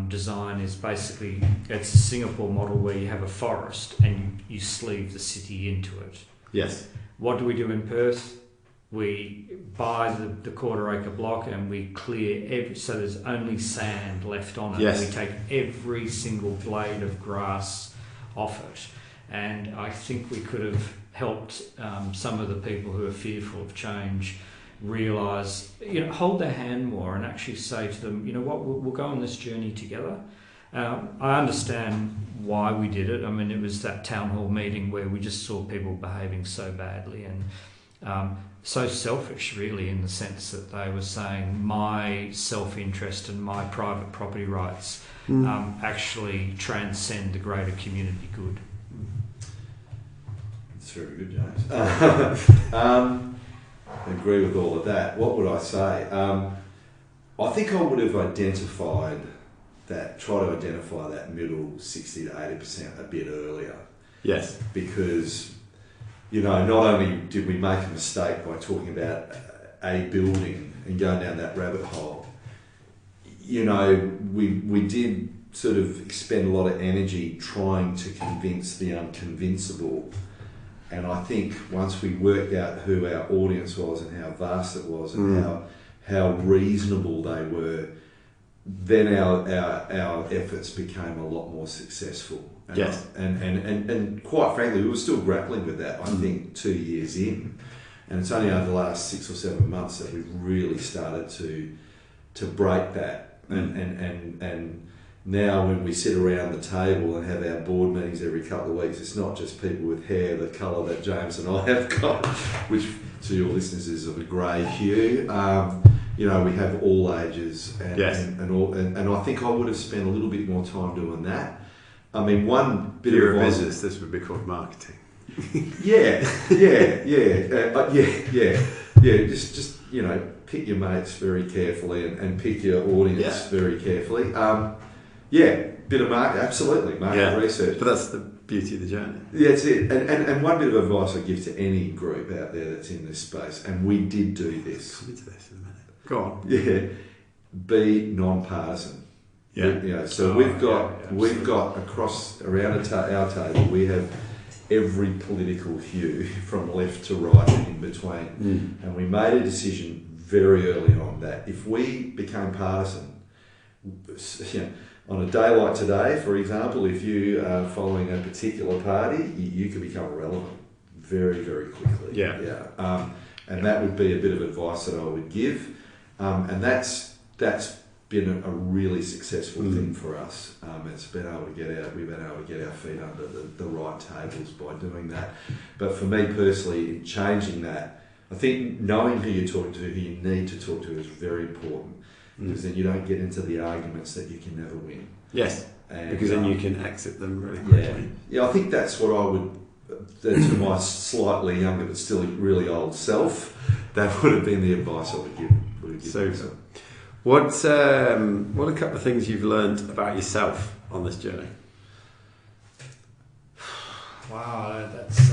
design is basically, it's a Singapore model where you have a forest and you sleeve the city into it. Yes. What do we do in Perth? We buy the quarter-acre block and we clear so there's only sand left on it. Yes. We take every single blade of grass off it. And I think we could have helped some of the people who are fearful of change realise, hold their hand more and actually say to them, we'll go on this journey together. I understand why we did it. I mean, it was that town hall meeting where we just saw people behaving so badly and so selfish, really, in the sense that they were saying my self-interest and my private property rights actually transcend the greater community good. That's very good, James. I agree with all of that. What would I say? I think I would have try to identify that middle 60 to 80% a bit earlier. Yes. Because, not only did we make a mistake by talking about a building and going down that rabbit hole, we did sort of expend a lot of energy trying to convince the unconvincible. And I think once we worked out who our audience was and how vast it was and how reasonable they were, then our efforts became a lot more successful. And yes. And quite frankly, we were still grappling with that, I think, 2 years in. And it's only over the last 6 or 7 months that we've really started to break that. And now when we sit around the table and have our board meetings every couple of weeks, it's not just people with hair the colour that James and I have got, which to your listeners is of a grey hue. We have all ages, and I think I would have spent a little bit more time doing that. I mean, one bit of advice. Business, this would be called marketing. Just pick your mates very carefully and pick your audience very carefully. Bit of market research. But that's the beauty of the journey. Yeah, that's it. And one bit of advice I give to any group out there that's in this space, and we did do this. Come into this in a minute. Go on. Yeah, be non-partisan. Yeah. We've got across around our table, we have every political hue from left to right and in between. And we made a decision very early on that if we became partisan, on a day like today, for example, if you are following a particular party, you could become irrelevant very, very quickly. And that would be a bit of advice that I would give. And that's been a really successful thing for us. We've been able to get our feet under the right tables by doing that. But for me personally, changing that, I think knowing who you're talking to, who you need to talk to, is very important, because then you don't get into the arguments that you can never win. Yes, because then you can exit them really quickly. Yeah, I think that's what I would, to my slightly younger but still really old self, that would have been the advice I would give. So, what are a couple of things you've learned about yourself on this journey? Wow, that's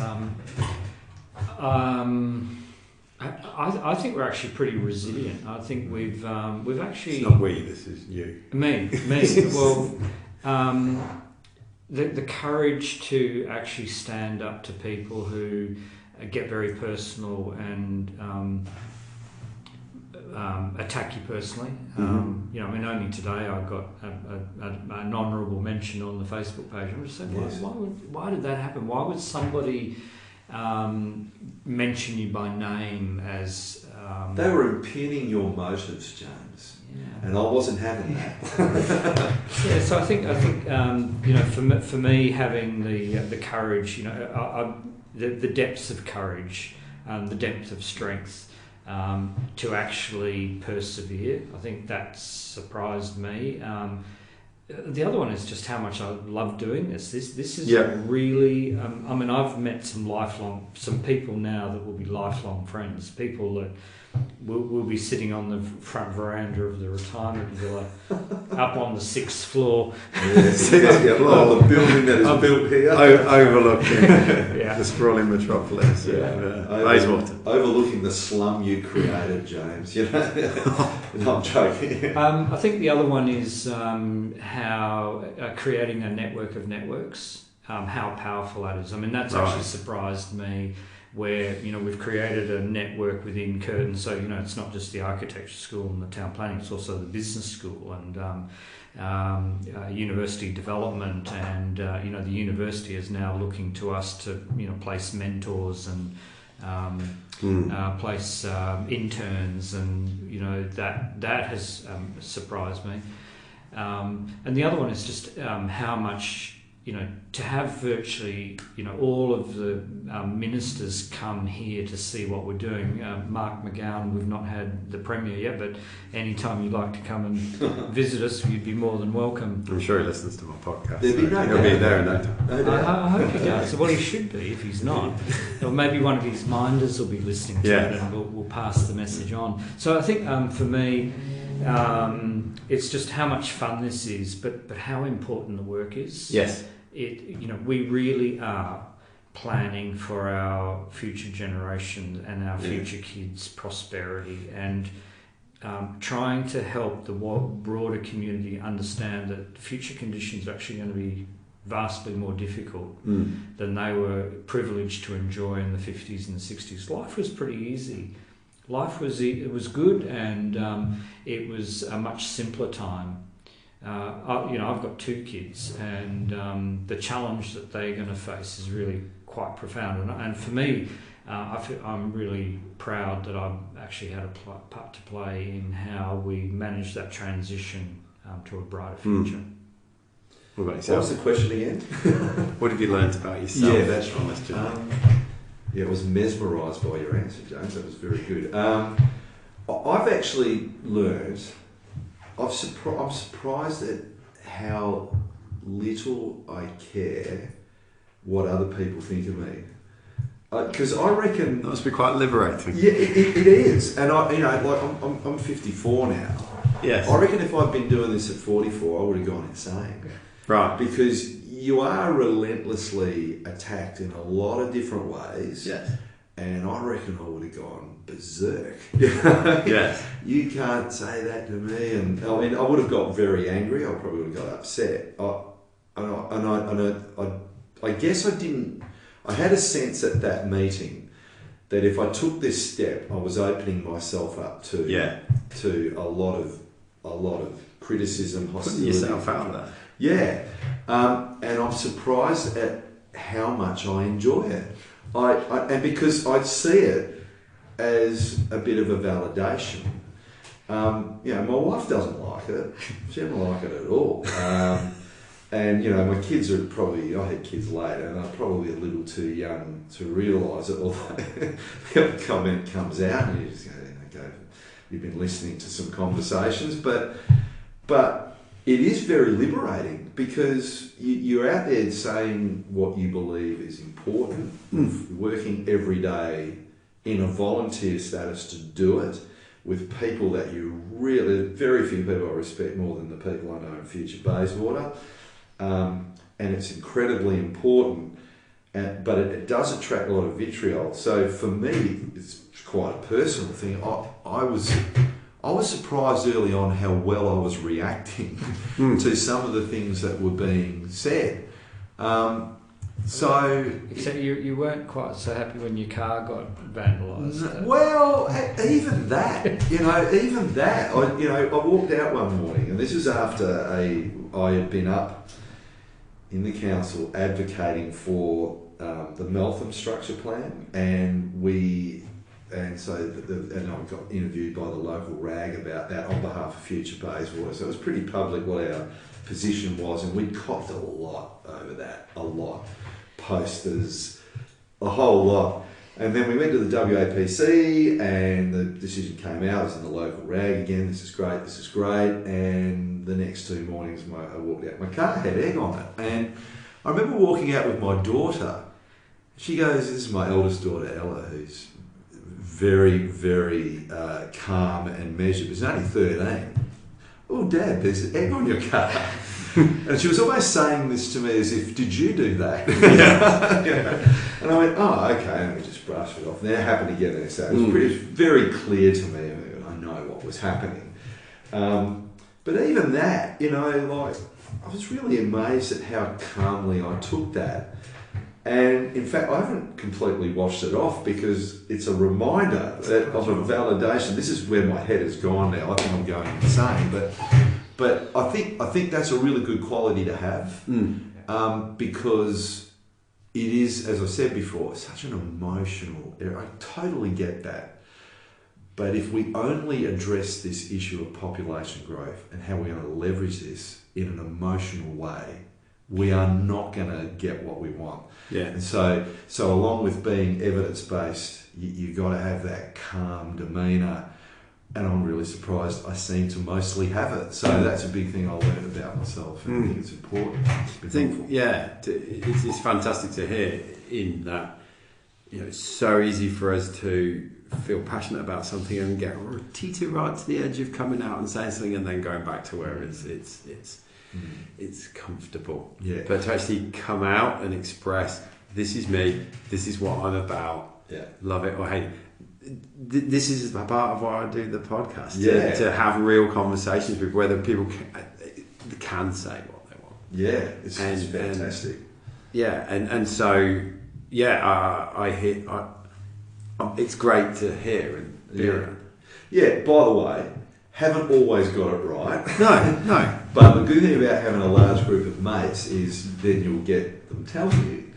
I think we're actually pretty resilient. I think we've actually. It's not we. This is you. Me. Well, the courage to actually stand up to people who get very personal and attack you personally. Only today I got an honourable mention on the Facebook page. I'm just saying, why did that happen? Why would somebody mention you by name as... They were impugning your motives, James. And I wasn't having that. So I think for me having the courage, the depths of courage, the depth of strength to actually persevere, I think that surprised me. The other one is just how much I love doing this. This is really. I've met some people now that will be lifelong friends. People that will be sitting on the front veranda of the retirement villa, up on the 6th floor. The building that is built here, overlooking the sprawling metropolis. Bayswater, overlooking the slum you created, James. No, I'm joking. I think the other one is how creating a network of networks, how powerful that is. That's actually surprised me, where we've created a network within Curtin, so it's not just the architecture school and the town planning, it's also the business school and university development, and the university is now looking to us to place mentors and place interns, and that has surprised me. And the other one is just how much to have virtually, all of the ministers come here to see what we're doing. Mark McGowan, we've not had the Premier yet, but anytime you'd like to come and visit us, you'd be more than welcome. I'm sure he listens to my podcast. He'll be there in no time. I hope he does. Well, he should be if he's not. Or maybe one of his minders will be listening to it, and we'll pass the message on. So I think for me, it's just how much fun this is, but how important the work is. Yes. We really are planning for our future generation and our future kids' prosperity, and trying to help the broader community understand that future conditions are actually going to be vastly more difficult than they were privileged to enjoy in the 50s and the 60s. Life was pretty easy. Life was good, and it was a much simpler time. I've got 2 kids, and the challenge that they're going to face is really quite profound. And for me, I'm really proud that I've actually had a part to play in how we manage that transition to a brighter future. What about yourself? What was the question again? What have you learnt about yourself? Yeah, that's right. I was mesmerised by your answer, James. That was very good. I've actually learned. I'm surprised at how little I care what other people think of me. Because I reckon that must be quite liberating. Yeah, it is. And I'm 54 now. Yes. I reckon if I'd been doing this at 44, I would have gone insane. Right. Because you are relentlessly attacked in a lot of different ways. Yes. And I reckon I would have gone berserk. Yes. You can't say that to me. And I mean, I would have got very angry. I probably would have got upset. I guess I didn't. I had a sense at that meeting that if I took this step, I was opening myself up to a lot of criticism, hostility. Putting yourself out there. Yeah, and I'm surprised at how much I enjoy it. And because I see it as a bit of a validation. My wife doesn't like it. She doesn't like it at all. And my kids are probably, I had kids later, and they're probably a little too young to realise it. Although the comment comes out, and you just go, you've been listening to some conversations, but it is very liberating because you're out there saying what you believe is important, working every day in a volunteer status to do it with people that you really, very few people I respect more than the people I know in Future Bayswater. And it's incredibly important, but it does attract a lot of vitriol. So for me, it's quite a personal thing. I was surprised early on how well I was reacting to some of the things that were being said. Except you weren't quite so happy when your car got vandalised. Well, even that, I walked out one morning, and this was after I had been up in the council advocating for the Meltham structure plan, and I got interviewed by the local rag about that on behalf of Future Bayswater. So it was pretty public what our position was, and we'd copped a lot over that, a lot. Posters, a whole lot. And then we went to the WAPC, and the decision came out. I was in the local rag again. This is great. And the next 2 mornings, I walked out. My car had egg on it, and I remember walking out with my daughter. She goes, "This is my eldest daughter, Ella, who's very, very calm and measured. She's only 13. Oh, Dad, there's egg on your car." And she was almost saying this to me as if, "Did you do that?" And I went, "Oh, okay," and we just brushed it off. And that happened again the next day. It was very clear to me. I know what was happening. But even that, I was really amazed at how calmly I took that. And in fact, I haven't completely washed it off because it's a reminder of a validation. This is where my head has gone now. I think I'm going insane, but I think that's a really good quality to have, because it is, as I said before, such an emotional area. I totally get that. But if we only address this issue of population growth and how we're going to leverage this in an emotional way, we are not going to get what we want. Yeah. And so along with being evidence-based, you got to have that calm demeanour. And I'm really surprised I seem to mostly have it. So that's a big thing I learned about myself, and I think it's important. I think, it's fantastic to hear in that, it's so easy for us to feel passionate about something and get teeter right to the edge of coming out and saying something and then going back to where it's comfortable. Yeah. But to actually come out and express, this is me, this is what I'm about, love it or hate it. This is a part of why I do the podcast. To have real conversations with whether people can say what they want. Yeah, it's fantastic. It's great to hear and hear. Yeah. By the way, haven't always got it right. No. But the good thing about having a large group of mates is then you'll get them telling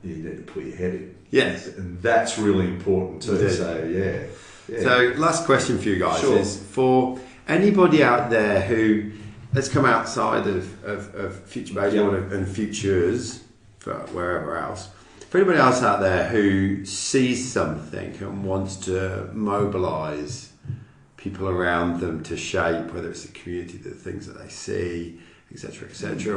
you need to put your head in. Yes. And that's really important too. Indeed. So, So, last question for you guys Sure. is for anybody out there who, let's come outside of Future Bayswater and Futures, for wherever else, for anybody else out there who sees something and wants to mobilise people around them to shape, whether it's the community, the things that they see, etc.,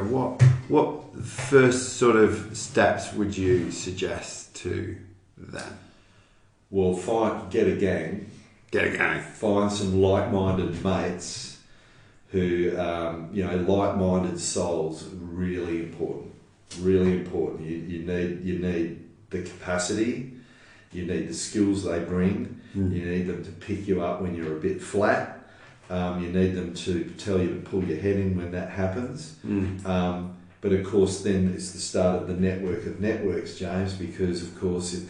what first sort of steps would you suggest to them? well, get a gang. Find some like-minded mates who, like-minded souls. Really important. Really important. You need the capacity. You need the skills they bring. You need them to pick you up when you're a bit flat. You need them to tell you to pull your head in when that happens. But of course, then it's the start of the network of networks, James, because of course, if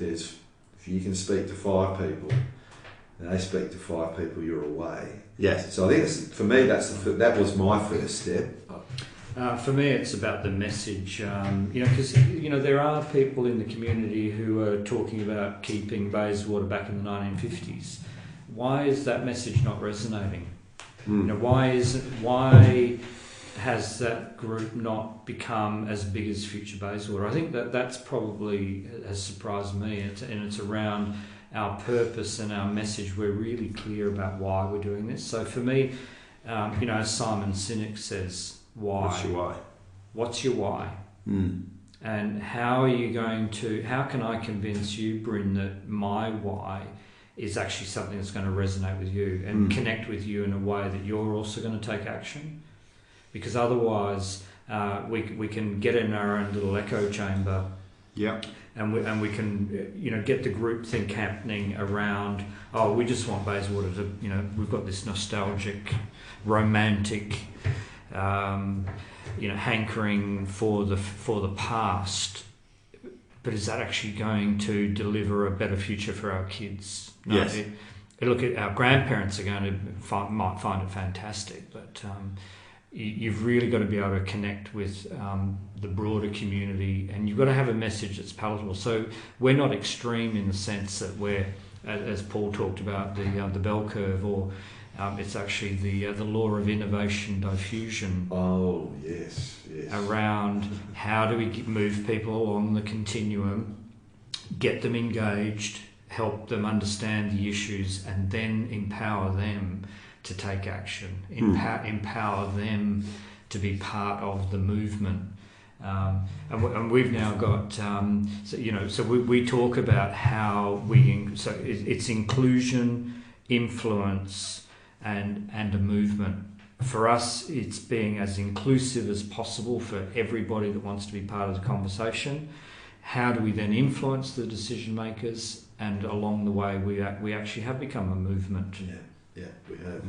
you can speak to 5 people, and they speak to 5 people, you're away. Yes. So I think for me, that was my first step. For me, it's about the message, because there are people in the community who are talking about keeping Bayswater back in the 1950s. Why is that message not resonating? Why has that group not become as big as Future Bayswater? I think that's probably has surprised me, and it's around our purpose and our message. We're really clear about why we're doing this. So for me, as Simon Sinek says, why? What's your why? What's your why? And how can I convince you, Bryn, that my why is actually something that's going to resonate with you and connect with you in a way that you're also going to take action? Because otherwise, we can get in our own little echo chamber. Yeah. And we can, get the group think happening around, we just want Bayswater to, we've got this nostalgic, romantic, hankering for the past. But is that actually going to deliver a better future for our kids? No, Yes. Look, at our grandparents are going to might find it fantastic, but you've really got to be able to connect with the broader community, and you've got to have a message that's palatable. So we're not extreme in the sense that we're, as Paul talked about, the bell curve, or it's actually the law of innovation diffusion. Oh, yes. Around how do we move people along the continuum, get them engaged, help them understand the issues, and then empower them to take action, empower them to be part of the movement. And we've now got, so we talk about how it's inclusion, influence, and a movement. For us, it's being as inclusive as possible for everybody that wants to be part of the conversation. How do we then influence the decision makers? And along the way, we actually have become a movement. Yeah, we have.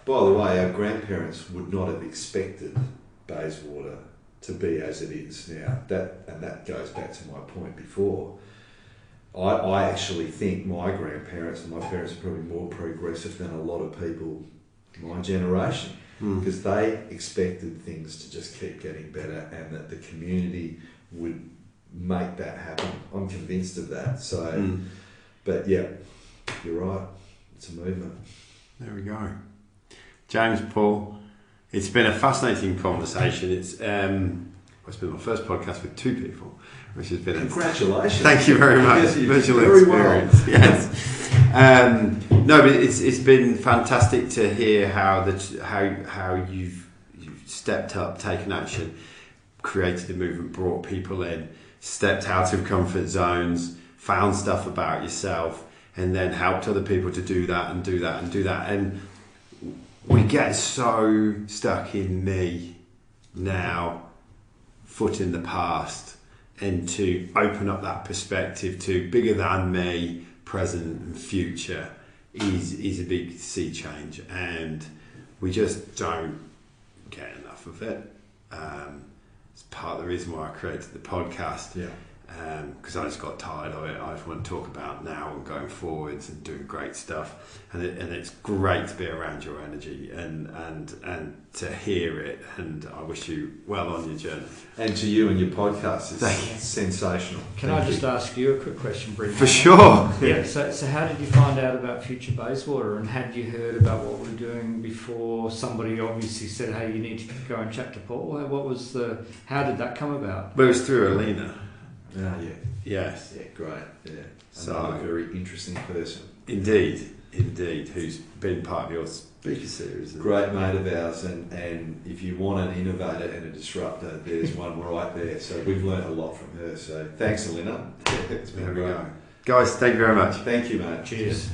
By the way, our grandparents would not have expected Bayswater to be as it is now. That goes back to my point before. I actually think my grandparents and my parents are probably more progressive than a lot of people my generation, because they expected things to just keep getting better and that the community would make that happen. I'm convinced of that. So, but yeah, you're right. It's a movement. There we go. James, Paul, it's been a fascinating conversation. It's it's been my first podcast with 2 people, which has been congratulations. Thank you very much. Yes, Visual very experience. well. Yes. No, but it's been fantastic to hear how you've stepped up, taken action, created a movement, brought people in, stepped out of comfort zones, found stuff about yourself, and then helped other people to do that and do that and do that. And we get so stuck in me now, foot in the past, and to open up that perspective to bigger than me, present and future is a big sea change, and we just don't get enough of it. It's part of the reason why I created the podcast. Yeah. Because I just got tired of it. I just want to talk about now and going forwards and doing great stuff, and it's great to be around your energy and to hear it. And I wish you well on your journey. And to you and your podcast, it's sensational. Can I just ask you a quick question, Bryn? For sure. Yeah. So how did you find out about Future Bayswater, and had you heard about what we're doing before somebody obviously said, "Hey, you need to go and chat to Paul"? How did that come about? But it was through Alina. Yeah. Yes. Yeah, great. Yeah. So, another very interesting person. Indeed, who's been part of your speaker series. Great mate of ours, and if you want an innovator and a disruptor, there's one right there. So we've learned a lot from her. So thanks, Alina. It's been great. Guys, thank you very much. Thank you, mate. Cheers.